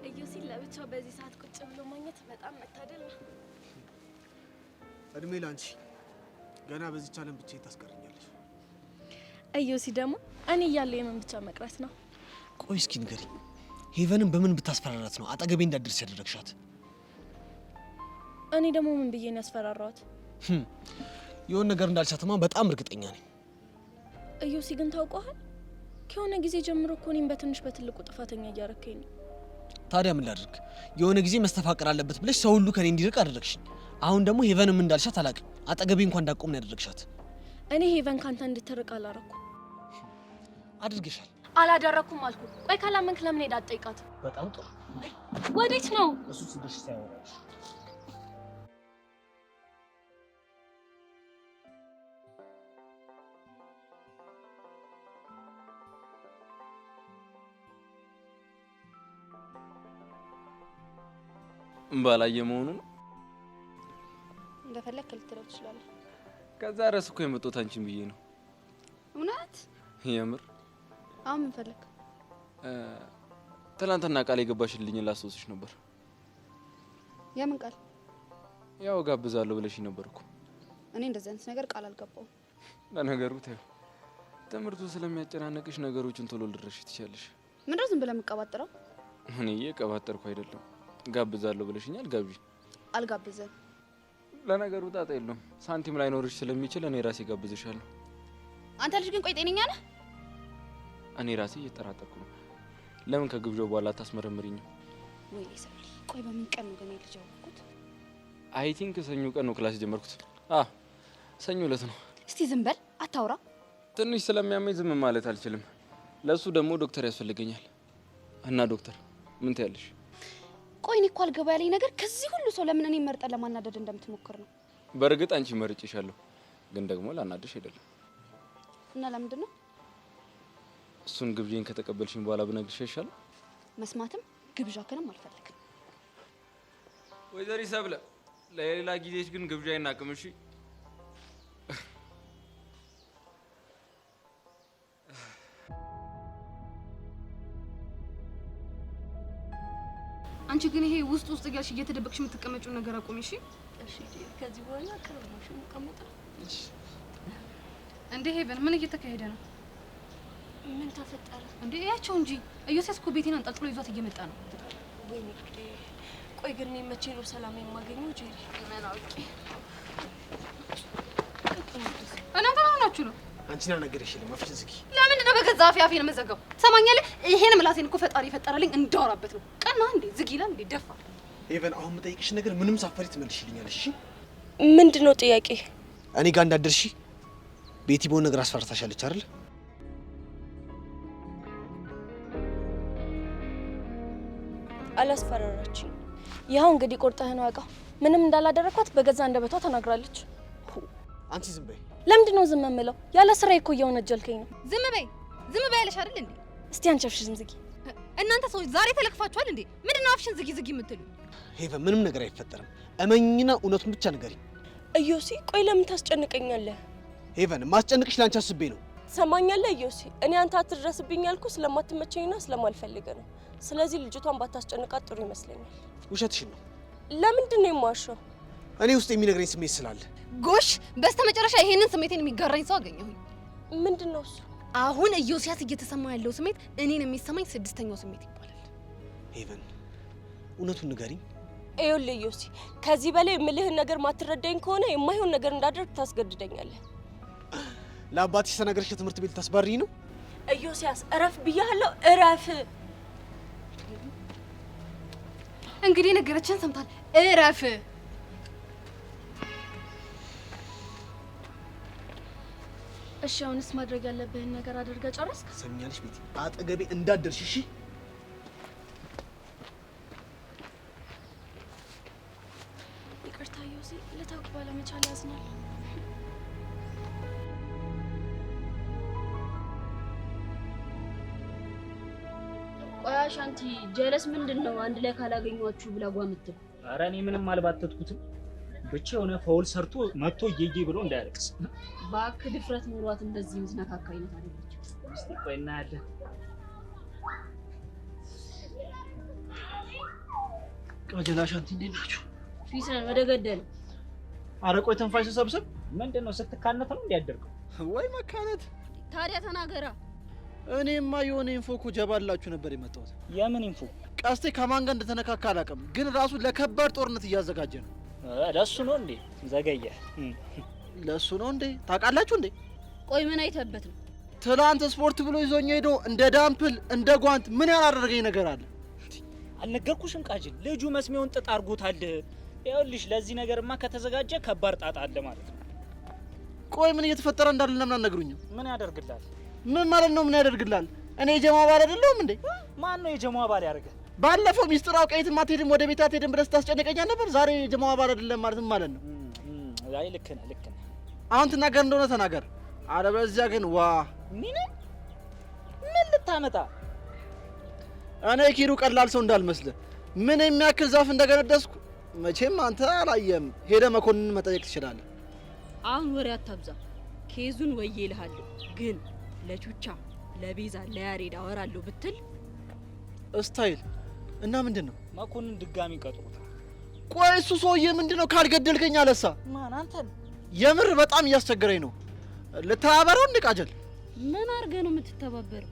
እዩሲን ለብቻው በዚህ ሰዓት ቁጭ ብሎ ማግኘት በጣም መታደል ነው። እድሜ ላንቺ። ገና በዚህ ቻለም ብቻዬን ታስቀርኛለሽ። እዩሲ ደግሞ እኔ እያለሁ የምን ብቻ መቅረት ነው? ቆይ እስኪ ንገሪኝ፣ ሄቨንን በምን ብታስፈራራት ነው አጠገቤ እንዳትደርስ ያደረግሻት? እኔ ደግሞ ምን ብዬ ነው ያስፈራራኋት? የሆነ ነገር እንዳልሻትማ በጣም እርግጠኛ ነኝ። እዩሲ ግን ታውቀዋል፣ ከሆነ ጊዜ ጀምሮ እኮ እኔም በትንሽ በትልቁ ጥፋተኛ እያረከኝ ነው። ታዲያ ምን ላድርግ? የሆነ ጊዜ መስተፋቀር አለበት ብለሽ ሰው ሁሉ ከኔ እንዲርቅ አደረግሽኝ። አሁን ደግሞ ሄቨንም እንዳልሻት አላውቅም፣ አጠገቤ እንኳን እንዳቆም ነው ያደረግሻት። እኔ ሄቨን ካንተ እንድትርቅ አላረኩ። አድርገሻል። አላደረኩም አልኩ። ቆይ ካላመንክ ለምን ሄዳ አትጠይቃት? በጣም ጥሩ። ወዴት ነው? እሱ ስልሽ ሳይወራሽ ባላየ መሆኑ ነው። እንደፈለክ ልትለው ትችላለህ። ከዛ ረስ እኮ የመጣሁት አንቺን ብዬ ነው። እውነት? የምር? አሁን ምን ፈለክ? ትናንትና ቃል የገባሽልኝ ላስታውስሽ ነበር። የምን ቃል? ያው ጋብዛለሁ ብለሽኝ ነበር እኮ። እኔ እንደዚህ አይነት ነገር ቃል አልገባሁም። ለነገሩ ተይው፣ ትምህርቱ ስለሚያጨናነቅሽ ነገሮችን ቶሎ ልድረሽ ትችያለሽ። ምንድነው ዝም ብለህ የምትቀባጥረው? እኔ እየቀባጠርኩ አይደለም። ጋብዛለሁ ብለሽኛል፣ ጋብዥ። አልጋብዝም። ለነገሩ ጣጣ የለውም። ሳንቲም ላይኖርሽ ስለሚችል እኔ ራሴ ጋብዝሻለሁ። አንተ ልጅ ግን ቆይ ጤነኛ ነህ? እኔ ራሴ እየተጠራጠርኩ ነው። ለምን ከግብዣው በኋላ አታስመረምሪኝም? ወይ ሰብል፣ ቆይ በምን ቀን ነው ግን ልጅ ያወቅኩት? አይ ቲንክ ሰኞ ቀን ነው ክላስ ጀመርኩት። ሰኞ ዕለት ነው። እስቲ ዝም በል አታውራ። ትንሽ ስለሚያመኝ ዝም ማለት አልችልም። ለሱ ደግሞ ዶክተር ያስፈልገኛል። እና ዶክተር ምን ትያለሽ? ቆይ እኔ እኮ አልገባ ያለኝ ነገር ከዚህ ሁሉ ሰው ለምን እኔን መርጠህ ለማናደድ እንደምትሞክር ነው። በእርግጥ አንቺ መርጬሻለሁ፣ ግን ደግሞ ላናደሽ አይደለም። እና ለምንድን ነው? እሱን ግብዣን ከተቀበልሽኝ በኋላ ብነግርሽ ይሻላል። መስማትም ግብዣክንም አልፈልግም። ወይዘሪ ሰብለ፣ ለሌላ ጊዜሽ ግን ግብዣዬን አቅምሺ። አንቺ ግን ይሄ ውስጥ እያልሽ እየተደበቅሽ የምትቀመጪው ነገር አቁሚ። እሺ? እሺ። ከዚህ በኋላ ቅርብ ነው የምቀመጠው። እሺ። እንዴ ሄቨን፣ ምን እየተካሄደ ነው? ምን ተፈጠረ? እንዴ ያቸው እንጂ ኢዮሴስ እኮ ቤቴን አንጠልጥሎ ይዟት እየመጣ ነው። ወይኔ ጉዴ! ቆይ ግን እኔ መቼ ነው ሰላም የማገኘው? ጄሪ ምን አውቄ። እናንተ ምን ሆናችሁ ነው? አንቺን አልነገረሽኝም። አፍሽን ዝጊ። ለምንድን ነው በገዛ አፌ አፌን የምዘጋው? ትሰማኛለህ? ይሄን ምላሴን እኮ ፈጣሪ የፈጠረልኝ እንዳወራበት ነው። ቀና እንዴ ዝጊ ይላል እንዴ ደፋ። ሄቨን፣ አሁን የምጠይቅሽ ነገር ምንም ሳፈሪ ትመልሽልኛለሽ። እሺ? ምንድን ነው ጥያቄ? እኔ ጋር እንዳትደርሺ ቤቲ በሆነ ነገር አስፈራርታሻለች አይደል? አላስፈራራችኝ። ይኸው እንግዲህ ቁርጥህን አውቃ። ምንም እንዳላደረኳት በገዛ አንደበቷ ተናግራለች። አንቺ ዝም በይ። ለምንድን ነው ዝም የምለው? ያለ ስራ እኮ እየወነጀልከኝ ነው። ዝም በይ ያለሽ አይደል እንዴ? እስቲ አንቺ አፍሽን ዝጊ። እናንተ ሰዎች ዛሬ ተለክፋችኋል እንዴ? ምንድነው አፍሽን ዝጊ የምትሉ? ሄቨን ምንም ነገር አይፈጠርም። እመኝና እውነቱን ብቻ ንገሪኝ። ኢዮሲ ቆይ ለምን ታስጨንቀኛለህ? ሄቨን ማስጨንቅሽ ላንቺ አስቤ ነው። ሰማኛለህ ኢዮሲ፣ እኔ አንተ አትድረስብኝ ያልኩ ስለማትመቸኝና ስለማልፈልግ ነው። ስለዚህ ልጅቷን ባታስጨንቃት ጥሩ ይመስለኛል። ውሸትሽን ነው። ለምንድን ነው የማዋሸው? እኔ ውስጥ የሚነግረኝ ስሜት ስላለ። ጎሽ፣ በስተመጨረሻ ይሄንን ስሜቴን የሚጋራኝ ሰው አገኘሁኝ። ምንድነው እሱ? አሁን ኢዮስያስ እየተሰማ ያለው ስሜት እኔን የሚሰማኝ ስድስተኛው ስሜት ይባላል። ሄቨን እውነቱን ንገሪኝ። ይኸውልህ ኢዮሲ፣ ከዚህ በላይ የምልህን ነገር ማትረዳኝ ከሆነ የማይሆን ነገር እንዳደርግ ታስገድደኛለህ። ለአባትሽ ተናገርሽ ከትምህርት ቤት ታስባሪኝ ነው? ኢዮስያስ እረፍ ብያለሁ፣ እረፍ። እንግዲህ ነገረችን ሰምታል፣ እረፍ። እሺ አሁንስ ማድረግ ያለብህን ነገር አድርገህ ጨረስክ? ሰሚኛለሽ ቤቲ፣ አጠገቤ እንዳትደርሺ እሺ? ይቅርታ ዮሴ፣ ልታውቅ ባለመቻል ያዝናል። ቆይ አሻንቲ ጀለስ ምንድነው አንድ ላይ ካላገኟችሁ ብላ ጓምትል? ኧረ እኔ ምንም አልባተትኩትም። ብቻ የሆነ ፋውል ሰርቶ መጥቶ እየዬ ብሎ እንዳያለቅስ። ባክ ድፍረት ኖሯት እንደዚህ የምትነካካ አይነት አይደለች። እስቲ ቆይ እናያለን። ቃጀላ አሻንቲ እንዴት ናችሁ? ፊስ ነን ወደ ገደል። ኧረ ቆይ ተንፋሽ ሰብሰብ። ምንድነው ስትካነት ነው እንዲያደርገው? ወይ መካነት። ታዲያ ተናገራ። እኔማ የሆነ ኢንፎ እኮ ጀባላችሁ ነበር የመጣሁት። የምን ኢንፎ? ቀስቴ ከማን ጋር እንደተነካካ አላውቅም፣ ግን ራሱ ለከባድ ጦርነት እያዘጋጀ ነው። ለሱ ነው እንዴ? ዘገየ። ለሱ ነው እንዴ? ታውቃላችሁ እንዴ? ቆይ ምን አይተበት ነው? ትላንት ስፖርት ብሎ ይዞኝ ሄዶ እንደ ዳምፕል እንደ ጓንት ምን ያላደረገኝ ነገር አለ? አልነገርኩሽም ቃጅል? ልጁ መስሚያውን ጥጥ አድርጎታል። ይኸውልሽ ለዚህ ነገርማ ከተዘጋጀ ከባድ ጣጣ አለ ማለት ነው። ቆይ ምን እየተፈጠረ እንዳለ ለምን አልነግሩኝም? ምን ያደርግላል? ምን ማለት ነው? ምን ያደርግላል? እኔ የጀማ አባል አይደለሁም እንዴ? ማን ነው የጀማ አባል ያደርገ? ባለፈው ሚስጥር አውቀህ የትም አትሄድም ወደ ቤት አትሄድም ብለህ ስታስጨንቀኝ ነበር። ዛሬ የጀማ አባል አይደለም ማለት ነው። አይ ልክ ነህ፣ ልክ ነህ። አሁን ትናገር እንደሆነ ተናገር፣ አለበለዚያ ግን ዋ ምን ልታመጣ? እኔ ኪሩ ቀላል ሰው እንዳልመስልህ ምን የሚያክል ዛፍ እንደገነደስኩ መቼም አንተ አላየም። ሄደህ መኮንንን መጠየቅ ትችላለህ። አሁን ወሬ አታብዛ። ኬዙን ወዬ እልሃለሁ፣ ግን ለቹቻ ለቤዛ ለያሬድ አወራለሁ ብትል ስታይል እና ምንድን ነው? መኮንን ድጋሚ ቀጥሮታል። ቆይ እሱ ሰውዬ ምንድን ነው ካልገደልከኝ አለሳ? ማን አንተን? የምር በጣም እያስቸገረኝ ነው። ልተባበረው እንደ ቃጀል። ምን አድርገህ ነው የምትተባበረው?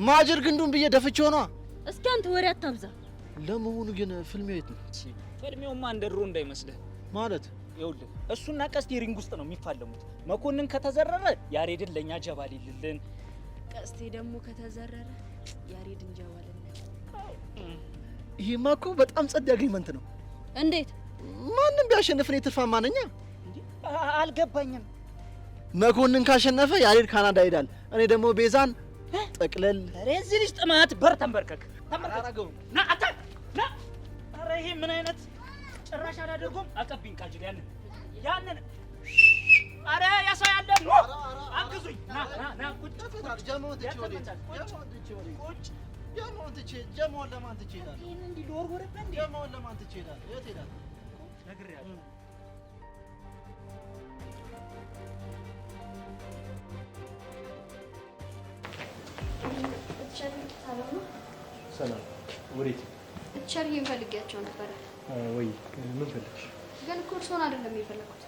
ማጅር ግንዱን ብዬ ደፍቼው ነዋ። እስኪ አንተ ወሬ አታብዛ። ለመሆኑ ግን ፊልሚው የት ነው? ፊልሚውማ እንደ ድሮ እንዳይመስልህ ማለት ይኸውልህ እሱና ቀስቴ ሪንግ ውስጥ ነው የሚፋለሙት። መኮንን ከተዘረረ ያሬድን ለኛ ጀባ ሊልልን፣ ቀስቴ ደግሞ ከተዘረረ ያሬድን ጀባ ሊልልን። ይሄማ እኮ በጣም ጸድ አግሪመንት ነው። እንዴት? ማንም ቢያሸንፍ እኔ ትርፋማ ነኝ። አልገባኝም። መኮንን ካሸነፈ ያሬድ ካናዳ ይሄዳል፣ እኔ ደግሞ ቤዛን ጠቅለል። ኧረ እዚህ ልጅ ጥማት በር ተንበርከክ ተንበርከክ። ና አታ ና። ኧረ ይሄ ምን አይነት ጭራሽ አላደርጎም። አቀብኝ ቃጅል ያንን ኧረ ያሳይ ያለ አግዙኝ። ና ና ና ቁጭ ጀማውን ትቼ ወዴት? ቁጭ ጀማውን ትቼ ጀማውን ለማን ትቼ እሄዳለሁ? ይሄን እንዲህ ልወርወርብህ እንዴ? ጀማውን ለማን ትቼ እሄዳለሁ? የት እሄዳለሁ? ነግሬሃለሁ። ሰላም። ወዴት? ቸርዬን ፈልጊያቸው ነበረ። ወይ ምን ፈልግሽ? ግን እኮ እርስዎን አይደለም የፈለኩት።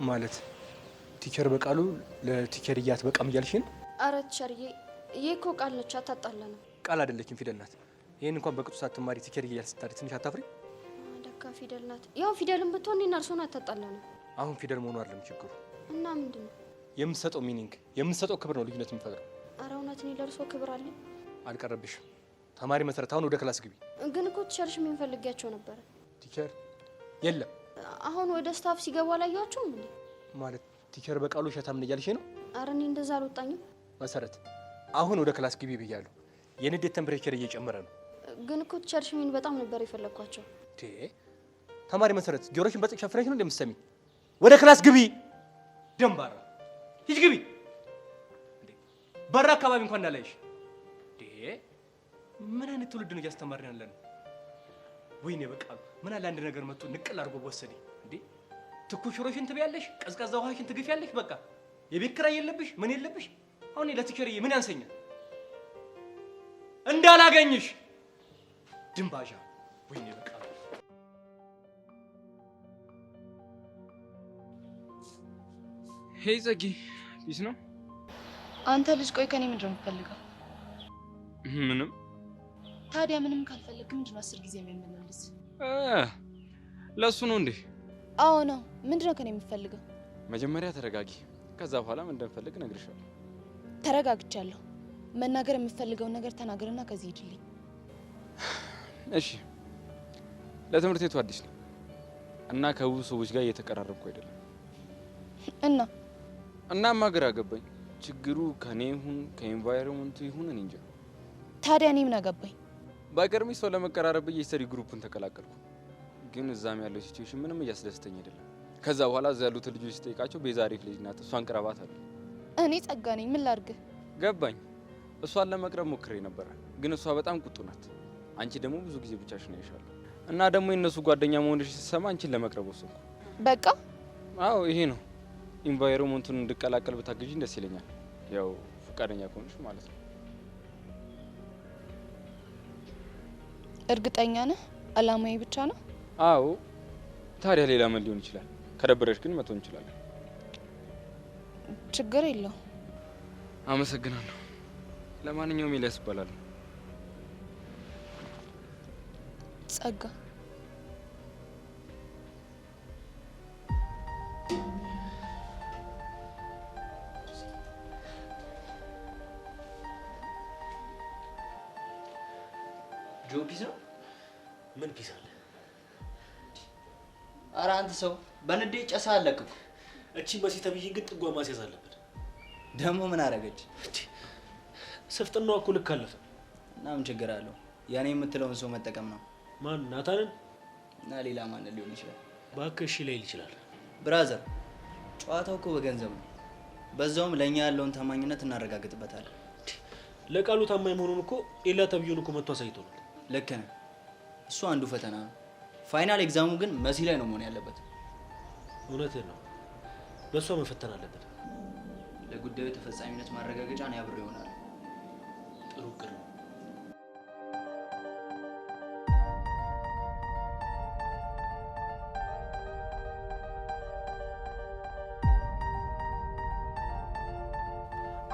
ማለት ቲቸር በቃሉ ለቲቸር እያት በቃም እያልሽ ነው? አረ ቸርዬ፣ ይሄ እኮ ቃል ነች፣ አታጣላ ነው። ቃል አይደለችም፣ ፊደል ናት። ይሄን እንኳን በቅጡ ሳትማሪ ቲቸር እያት ስታሪ ትንሽ አታፍሪ? ለካ ፊደል ናት። ያው ፊደልን ብትሆን እኔና እርስዎን አታጣላ ነው። አሁን ፊደል መሆኑ አይደለም ችግሩ። እና ምንድን ነው? የምትሰጠው ሚኒንግ፣ የምትሰጠው ክብር ነው ልዩነት የሚፈጥረው። አረ እውነት እኔ ለእርስዎ ክብር አለኝ። አልቀረብሽም። ተማሪ መሰረት፣ አሁን ወደ ክላስ ግቢ። ግን እኮ ቲቸርሽ ምን ፈልጊያቸው ነበረ? ቲቸር የለም። አሁን ወደ ስታፍ ሲገቡ አላየኋቸውም እንዴ? ማለት ቲቸር በቃሉ ሸታም ነው እያልሽ ነው? አረ እኔ እንደዛ አልወጣኝም። መሰረት፣ አሁን ወደ ክላስ ግቢ ብያለሁ። የንዴት ቴምፕሬቸር እየጨመረ ነው። ግን እኮ ቲቸርሽ ምን በጣም ነበር የፈለግኳቸው። ተማሪ መሰረት፣ ጆሮሽን በጥቅ ሸፍነሽ ነው እንደምትሰሚ? ወደ ክላስ ግቢ ደንባራ ሂጂ ግቢ። በር አካባቢ እንኳን እንዳላይሽ። ምን አይነት ትውልድ ነው እያስተማርን ያለን? ወይኔ በቃ ምን አለ አንድ ነገር መጥቶ ንቅል አድርጎ ወሰደኝ እንዴ! ትኩስ ሽሮሽን ትበያለሽ፣ ቀዝቃዛ ውሃሽን ትግፊያለሽ። በቃ የቤት ኪራይ የለብሽ ምን የለብሽ። አሁን ለትቸርዬ ምን ያንሰኛል? እንዳላገኝሽ ድንባዣ። ወይኔ በቃ ሄይ ጸጊ፣ ቢስ ነው አንተ ልጅ። ቆይ ከኔ ምንድን ነው የምትፈልገው? ምንም። ታዲያ ምንም ካልፈለግ ምንድን ነው 10 ጊዜ የሚመላለስ? ለሱ ነው እንዴ? አዎ ነው። ምንድን ነው ከኔ የምትፈልገው? መጀመሪያ ተረጋጊ፣ ከዛ በኋላ ምን እንደምፈልግ እነግርሻለሁ። ተረጋግቻለሁ። መናገር የምትፈልገውን ነገር ተናገርና ከዚህ ሂድልኝ። እሺ። ለትምህርት ቤቱ አዲስ ነው እና ከብዙ ሰዎች ጋር እየተቀራረብኩ አይደለም። እናማ ግራ ገባኝ። ችግሩ ከኔ ይሁን ከኤንቫይሮንመንቱ ይሁን እኔ እንጃ። ታዲያ እኔ ምን አገባኝ? በቅርሚ ሰው ለመቀራረብ የስተዲ ግሩፕን ተቀላቀልኩ። ግን እዛም ያለው ሲቹዌሽን ምንም እያስደስተኝ አይደለም። ከዛ በኋላ እዛ ያሉት ልጆች ሲጠይቃቸው ቤዛ አሪፍ ልጅ ናት፣ እሷን ቅረባት አሉ። እኔ ጸጋ ነኝ፣ ምን ላድርግ? ገባኝ። እሷን ለመቅረብ ሞክሬ ነበረ፣ ግን እሷ በጣም ቁጡ ናት። አንቺ ደግሞ ብዙ ጊዜ ብቻሽን ያይሻል እና ደግሞ የነሱ ጓደኛ መሆንሽ ሲሰማ አንቺን ለመቅረብ ወሰንኩ። በቃ አዎ፣ ይሄ ነው። ኢንቫይሮንመንቱን እንድቀላቀል ብታግዢኝ ደስ ይለኛል። ያው ፈቃደኛ ከሆንሽ ማለት ነው። እርግጠኛ ነህ? አላማዬ ብቻ ነው? አዎ። ታዲያ ሌላ ምን ሊሆን ይችላል? ከደበረሽ ግን መተው እንችላለን። ችግር የለው። አመሰግናለሁ። ለማንኛውም ኤልያስ እባላለሁ። ጸጋ። ጆ ፒስ ነው? ምን ፒስ አለ? ኧረ አንተ ሰው በንዴት ጨሳ አለቅኩ። እቺ መሲ ተብዬ ግን ጥጓ ማስያዝ አለበት። ደግሞ ምን አደረገች? ስፍጥናዋ እኮ ልክ አለፈ። እና ምን ችግር አለው? ያኔ የምትለውን ሰው መጠቀም ነው። ማን? ናታንን? እና ሌላ ማን ሊሆን ይችላል? እባክህ እሺ ላይል ይችላል። ብራዘር፣ ጨዋታው እኮ በገንዘብ ነው። በዛውም ለእኛ ያለውን ታማኝነት እናረጋግጥበታለን። ለቃሉ ታማኝ መሆኑን እኮ ኤላ ተብዬውን እኮ መጥቶ አሳይቶናል። ልክ ነህ። እሱ አንዱ ፈተና ነው። ፋይናል ኤግዛሙ ግን መሲ ላይ ነው መሆን ያለበት። እውነትህን ነው። በእሷ መፈተን አለበት። ለጉዳዩ ተፈጻሚነት ማረጋገጫ ነው ያብሮ ይሆናል። ጥሩ እቅድ ነው።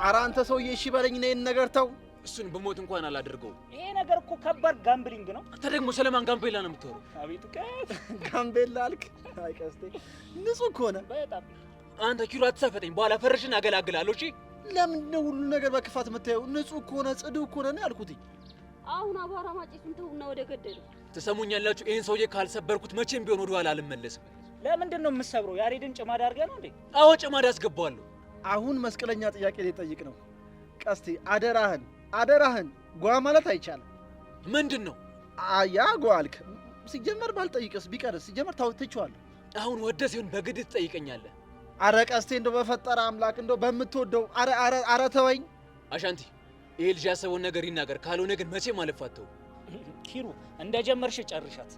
ኧረ አንተ ሰውዬ እሺ በለኝ፣ ይሄን ነገር ተው። እሱን በሞት እንኳን አላደርገውም። ይሄ ነገር እኮ ከባድ ጋምብሊንግ ነው። አንተ ደግሞ ስለማን ጋምቤላ ነው የምትወረው? አቤት ቀት ጋምቤላ አልክ? አይ ቀስቴ ንጹህ እኮ ነህ በጣም። አንተ ኪሎ አትሳፈጠኝ፣ በኋላ ፈርሽን አገላግላለሁ። እሺ ለምንድን ነው ሁሉ ነገር በክፋት የምታየው? ንጹህ እኮ ነህ፣ ጽዱ እኮ ነህ ነው ያልኩት። አሁን አቧራ ማጭሱን ተውና ወደ ገደለው። ትሰሙኛላችሁ? ይሄን ሰውዬ ካልሰበርኩት መቼም ቢሆን ወደ ኋላ አልመለስም። ለምንድን ነው የምትሰብረው? ያሬድን ጭማድ አድርገህ ነው እንዴ? አዎ ጭማድ አስገባዋለሁ። አሁን መስቀለኛ ጥያቄ ሊጠይቅ ነው። ቀስቴ አደራህን ጓ ማለት አይቻልም። ምንድን ነው ያ ጓ አልክ? ሲጀመር ባልጠይቅስ ቢቀርስ? ሲጀመር ትቼዋለሁ። አሁን ወደ ሲሆን በግድ ትጠይቀኛለህ? አረ ቀስቴ እንደው በፈጠረ አምላክ እንደው በምትወደው አረ ተወኝ። አሻንቲ ይሄ ልጅ ያሰበውን ነገር ይናገር፣ ካልሆነ ግን መቼም አልፋተው። ኪሩ እንደጀመርሽ ጨርሻት።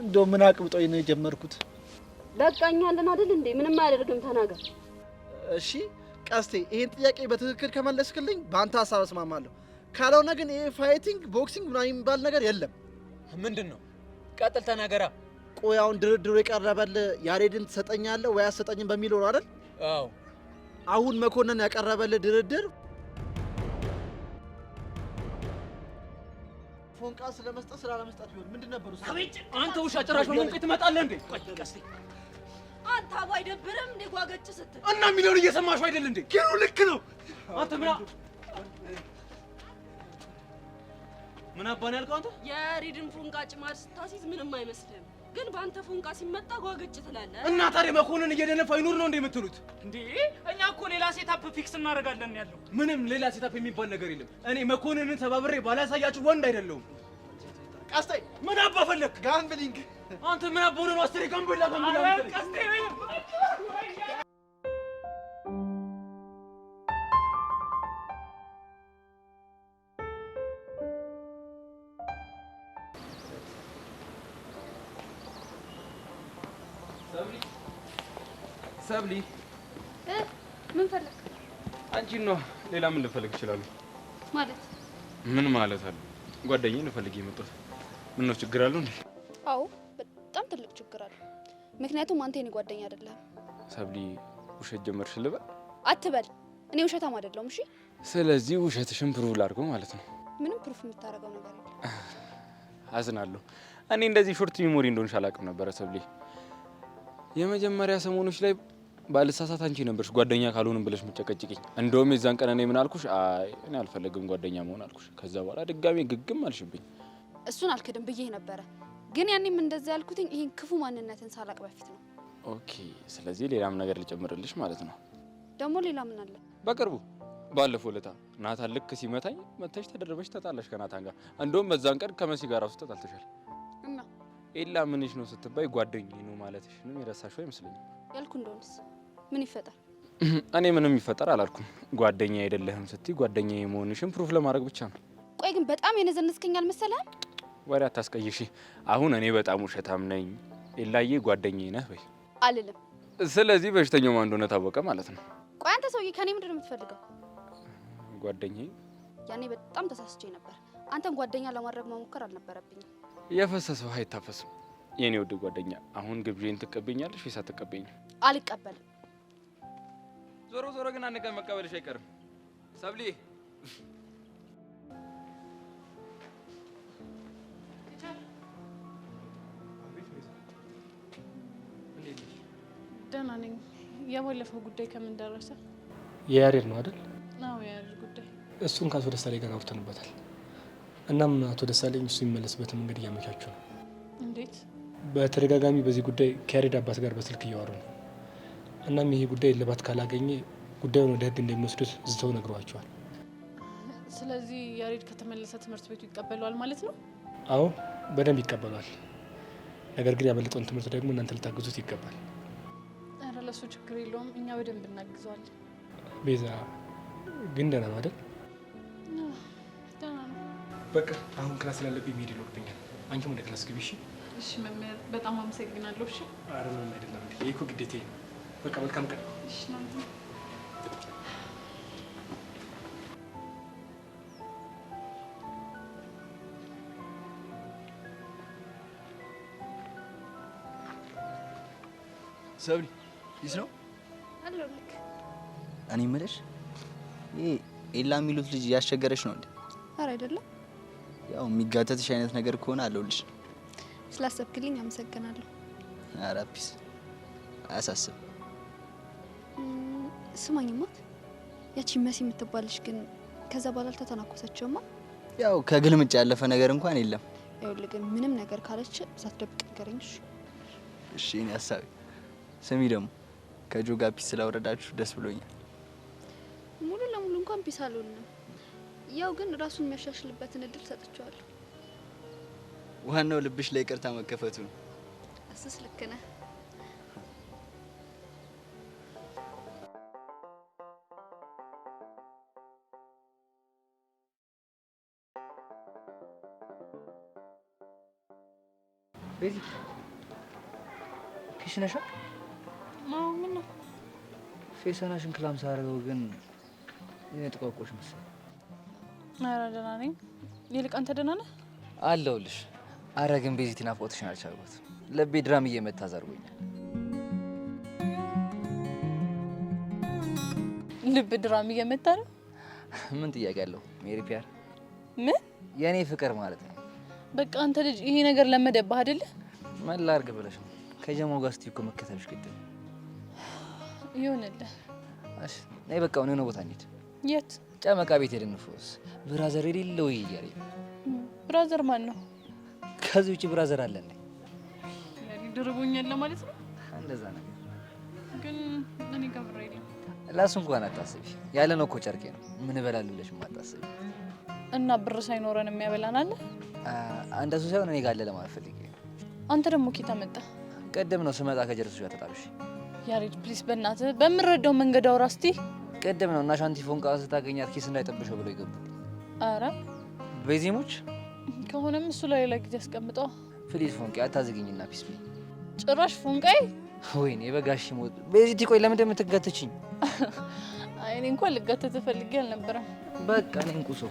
እንደው ምን አቅብጦኝ ነው የጀመርኩት? በቃኛለን አይደል እንዴ? ምንም አያደርግም፣ ተናገር። እሺ ቀስቴ ይሄን ጥያቄ በትክክል ከመለስክልኝ በአንተ ሀሳብ እስማማለሁ። ካልሆነ ግን ይሄ ፋይቲንግ ቦክሲንግ ምናምን የሚባል ነገር የለም። ምንድን ነው? ቀጥል ተናገራ። ቆይ አሁን ድርድሩ የቀረበልህ ያሬድን ትሰጠኛለህ ወይ አትሰጠኝም በሚለው ነው አይደል? አዎ። አሁን መኮንን ያቀረበልህ ድርድር ፎንቃ ስለመስጠት ስላለመስጠት ቢሆን ምንድን ነበር እሱ? አንተ ውሻ ጭራሽ በሞንቄ ትመጣለህ እንዴ? ቀስቴ አንተ አባ አይደብርም እንዴ ጓገጭ ስትል? እና የሚለውን እየሰማሽው አይደል እንዴ? ኪሩ ልክ ነው። አንተ ምን አባን ያልከው አንተ? የያሬድን ፎንቃ ጭማድ ስታሲዝ ምንም አይመስልም፣ ግን በአንተ ፎንቃ ሲመጣ ጓገጭ ትላለህ። እና ታዲያ መኮንን እየደነፋ ይኑር ነው እንዴ የምትሉት? እንዴ እኛ እኮ ሌላ ሴታፕ ፊክስ እናደርጋለን ያለው። ምንም ሌላ ሴታፕ የሚባል ነገር የለም። እኔ መኮንንን ተባብሬ ባላሳያችሁ ወንድ አይደለሁም። ቀስቴ ምን አባ ፈለክ? ጋምብሊንግ አንተ ምን አባ ነው አስተሪ ጋምቤላ ጋምቤላ? ቀስቴ ሰብሊ ምን ፈለግ? አንቺን ነው። ሌላ ምን ልፈልግ እችላለሁ? ማለት ምን ማለት አለ? ጓደኛዬን ልፈልግ የመጣሁት። ምን ነው ችግር አለው እንዴ? አዎ በጣም ትልቅ ችግር አለ። ምክንያቱም አንተ የኔ ጓደኛ አይደለም። ሰብሊ ውሸት ጀመርሽ ልበል? አትበል። እኔ ውሸታም አይደለሁም። እሺ። ስለዚህ ውሸትሽን ፕሩቭ ላድርገው ማለት ነው። ምንም ፕሩፍ የምታደርገው ነገር የለም። አዝናለሁ። እኔ እንደዚህ ሾርት ሚሞሪ እንደሆንሽ አላውቅም ነበረ ሰብሊ። የመጀመሪያ ሰሞኖች ላይ ባልሳሳት አንቺ ነበርሽ ጓደኛ ካልሆንም ብለሽ ምጨቀጭቅኝ። እንደውም የዛን ቀን እኔ ምን አልኩሽ? አይ እኔ አልፈለግም ጓደኛ መሆን አልኩሽ። ከዛ በኋላ ድጋሜ ግግም አልሽብኝ። እሱን አልክድም ብዬ ነበረ፣ ግን ያኔም እንደዛ ያልኩትኝ ይሄን ክፉ ማንነትን ሳላቅ በፊት ነው። ኦኬ፣ ስለዚህ ሌላም ነገር ልጨምርልሽ ማለት ነው። ደግሞ ሌላ ምን አለ? በቅርቡ ባለፈው ለታ ናታን ልክ ሲመታኝ መተሽ ተደረበሽ ተጣላሽ ከናታን ጋር። እንደውም በዛን ቀን ከመሲ ጋር አውስተ ተጣልተሻል። እና ኤላ ምንሽ ነው ስትባይ ጓደኛዬ ነው ማለትሽ ነው የረሳሽው አይመስለኝም። ያልኩ እንደሆነስ ምን ይፈጠር? እኔ ምንም ይፈጠር አላልኩም። ጓደኛ አይደለህም ስትይ ጓደኛዬ መሆንሽን ፕሩፍ ለማድረግ ብቻ ነው። ቆይ ግን በጣም የነዘነስከኝ አልመሰለህም? ወሬ አታስቀይሺ። አሁን እኔ በጣም ውሸታም ነኝ ኤላዬ ጓደኛዬ ነህ ወይ አልልም። ስለዚህ በሽተኛው ማን እንደሆነ ታወቀ ማለት ነው። ቆይ አንተ ሰውዬ ከኔ ምንድን ነው የምትፈልገው? ጓደኛዬ ያኔ በጣም ተሳስቼ ነበር። አንተን ጓደኛ ለማድረግ መሞከር አልነበረብኝም። የፈሰሰ ውሃ አይታፈስም። የኔ ውድ ጓደኛ አሁን ግብዣን ትቀበኛለሽ ወይስ አትቀበይኝም? አልቀበልም። ዞሮ ዞሮ ግን አንድ ቀን መቀበልሽ አይቀርም ሰብሊ። ደህና ነኝ። የባለፈው ጉዳይ ከምን ደረሰ? የያሬድ ነው አይደል? አዎ የያሬድ ጉዳይ። እሱን ከአቶ ደሳለኝ ጋር አውርተንበታል። እናም አቶ ደሳለኝ እሱ የሚመለስበትን መንገድ እያመቻቹ ነው። እንዴት? በተደጋጋሚ በዚህ ጉዳይ ከያሬድ አባት ጋር በስልክ እያወሩ ነው። እናም ይሄ ጉዳይ እልባት ካላገኘ ጉዳዩን ወደ ሕግ እንደሚወስዱት ዝተው ነግረዋቸዋል። ስለዚህ ያሬድ ከተመለሰ ትምህርት ቤቱ ይቀበለዋል ማለት ነው? አዎ በደንብ ይቀበሏል። ነገር ግን ያመለጠውን ትምህርት ደግሞ እናንተ ልታግዙት ይገባል። ኧረ ለሱ ችግር የለውም፣ እኛ በደንብ እናግዘዋለን። ቤዛ ግን ደህና ነው አይደል? ደህና ነው። በቃ አሁን ክላስ ስላለብኝ መሄድ ይኖርብኛል። አንቺም ወደ ክላስ ግቢ እሺ? እሺ መምህር፣ በጣም አመሰግናለሁ። እሺ። ኧረ ምንም አይደለም። ይሄ እኮ ግዴታዬ ነው። በቃ መልካም ቀን። እሺ ናንተ ሰብሊ ይስ ነው አለሁልህ። እኔ የምልሽ ይሄ ኤላ የሚሉት ልጅ እያስቸገረች ነው እንዴ? ኧረ አይደለም። ያው የሚጋተትሽ አይነት ነገር ከሆነ አለሁልሽ። ስላሰብክልኝ አመሰግናለሁ። ኧረ ፒስ አያሳስብ። ስማኝማ ያቺ መሲ የምትባልሽ ግን ከዛ በኋላ አልተተናኮሰችውማ? ያው ከግልምጫ ያለፈ ነገር እንኳን የለም። ይኸውልህ ግን ምንም ነገር ካለች ሳትደብቅ ንገረኝ እሺ? እሺ እኔ ሀሳቤ ስሚ ደግሞ ከጆ ጋር ፒስ ስላወረዳችሁ ደስ ብሎኛል። ሙሉ ለሙሉ እንኳን ፒስ አልሆንም። ያው ግን ራሱን የሚያሻሽልበትን እድል ሰጥቼዋለሁ። ዋናው ልብሽ ላይ ይቅርታ መከፈቱ ነው። እሱስ ልክ ነህ። ቤዚ ፊሽ ነሻ? አዎ ምን ነው? ፌሰናሽን ክላም ሳደርገው ግን የጥቋቆሽ መሰለኝ። ኧረ ደህና ነኝ። ይልቅ አንተ ደህና ነህ? አለሁልሽ። ኧረ ግን ቤዚቲ ናፍቆትሽን አልቻልኩትም። ልቤ ድራም እየመታ ዘርጎኛል። ልብ ድራም እየመታ ነው? ምን ጥያቄ አለው? ሜሪ ፒያር ምን የኔ ፍቅር ማለት ነው። በቃ አንተ ልጅ ይሄ ነገር ለመደባህ አይደለ? ምን ላድርግ ብለሽ ነው? ከጀማው ጋር ስትይ እኮ መከተልሽ ግድ ነው። ይሁንልህ። እሺ ነይ በቃ የሆነ ቦታ እንሂድ። የት? ጨመቃ ቤት ሄደን እንፎስ። ብራዘር የሌለው እያለኝ። ብራዘር ማን ነው? ከዚህ ውጭ ብራዘር አለ እንዴ? ድርቦኛል ለማለት ነው? እንደዛ ነገር ግን እኔ ጋር ብር የለም። ለእሱ እንኳን አታስቢ። ያለ ነው እኮ ጨርቄ ነው። ምን እበላለሁ ብለሽ አታስቢ። እና ብር ሳይኖረን የሚያበላን አለ? እንደሱ ሳይሆን እኔ ጋር አለ ለማለት ፈልጌ። አንተ ደግሞ ኬታ መጣ? ቅድም ነው ስመጣ ከጀርሱ ጋር ተጣልሽ። ያሬድ ፕሊስ፣ በእናትህ በምረዳው መንገድ አውራ እስቲ። ቅድም ነው እና ሻንቲ ፎንቃ ስታገኛት ኪስ እንዳይጠብሸው ብሎ ይገቡ። አረ ቤዚሞች ከሆነም እሱ ላይ ሌላ ጊዜ አስቀምጠው። ፕሊዝ ፎንቄ አታዝግኝና ፒስ ቢ። ጭራሽ ፎንቃይ ወይኔ በጋሽ ሞት። ቤዚቲ ቆይ ለምን እንደምትጋተችኝ? አይ እኔ እንኳን ልጋተት ፈልጌ አልነበረም። በቃ እኔ እንቁሶ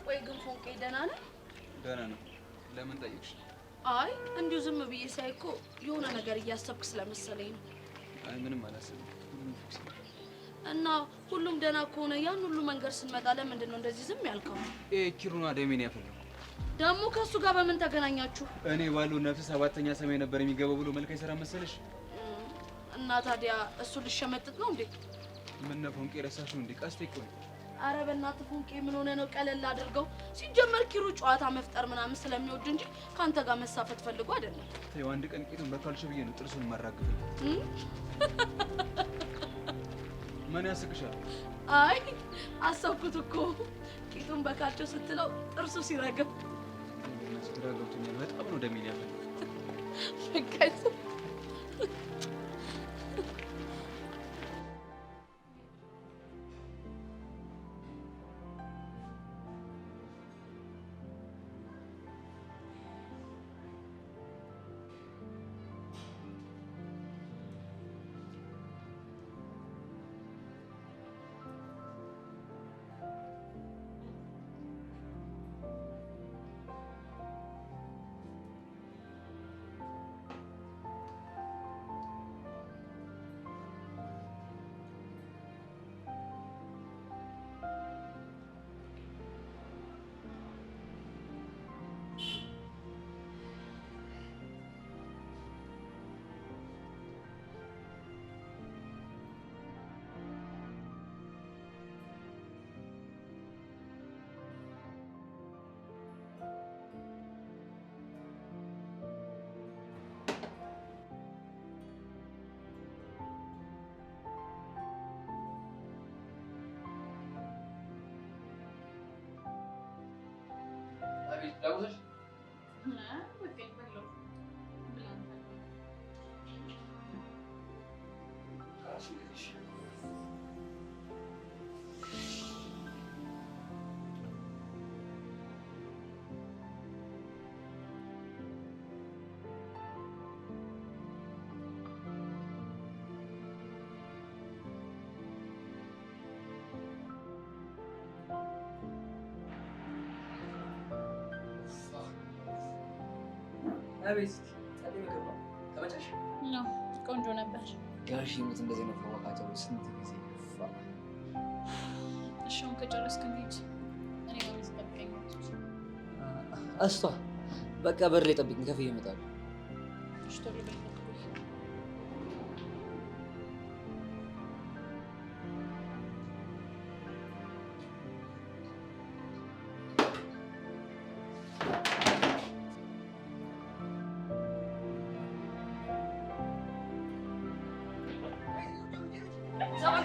ቆይ ግን ፎንቄ ደህና ነህ? ደህና ነው። ለምን ጠየቅሽ? አይ እንዲሁ ዝም ብዬ ሳይ እኮ የሆነ ነገር እያሰብክ ስለመሰለኝ ነው። አይ ምንም አላስብም። ሁሉም ፊክስ ነው። እና ሁሉም ደህና ከሆነ ያን ሁሉ መንገድ ስንመጣ ለምንድን ነው እንደዚህ ዝም ያልከው? ኪሩና ደሜን ያፈለው ደግሞ ከእሱ ጋር በምን ተገናኛችሁ? እኔ ባለው ነፍስ ሰባተኛ ሰማይ ነበር የሚገባው ብሎ መልክ አይሰራ መሰለሽ? እና ታዲያ እሱ ልሸመጥጥ ነው እንዴ? ምን ነው ፎንቄ ረሳሽው እንዴ? ቀስቴ እኮ ነው። አረ በእናትህ ፎንቄ ምን ሆነ ነው? ቀለል አድርገው። ሲጀመር ኪሩ ጨዋታ መፍጠር ምናምን ስለሚወድ እንጂ ካንተ ጋር መሳፈት ፈልጎ አይደለም። ተይው፣ አንድ ቀን ቂጡን በካልሽ ብዬ ነው ጥርሱን ማራግፈው። ምን ያስቅሻል? አይ አሰብኩት እኮ ቂጡን በካልቸው ስትለው ጥርሱ ሲረግፍ ግራ ገብቶኛል። በጣም ነው ደሜን ያፈለው። ፈቃይ ላጉርሰሽ? አቤት ጸልይ ገባ ተመቸሽ? ነው ቆንጆ ነበር። ጋሽ ሞት እንደዚህ ነው ፈዋቃቸው ስንት ጊዜ ፋ እሺ አሁን ከጨረስክ እንሂድ። እኔ ነው የምጠብቀኝ። አስቷ በቃ በር ላይ ጠብቂኝ፣ ከፍዬ እመጣለሁ። እሺ ቶሎ በይ። Zaman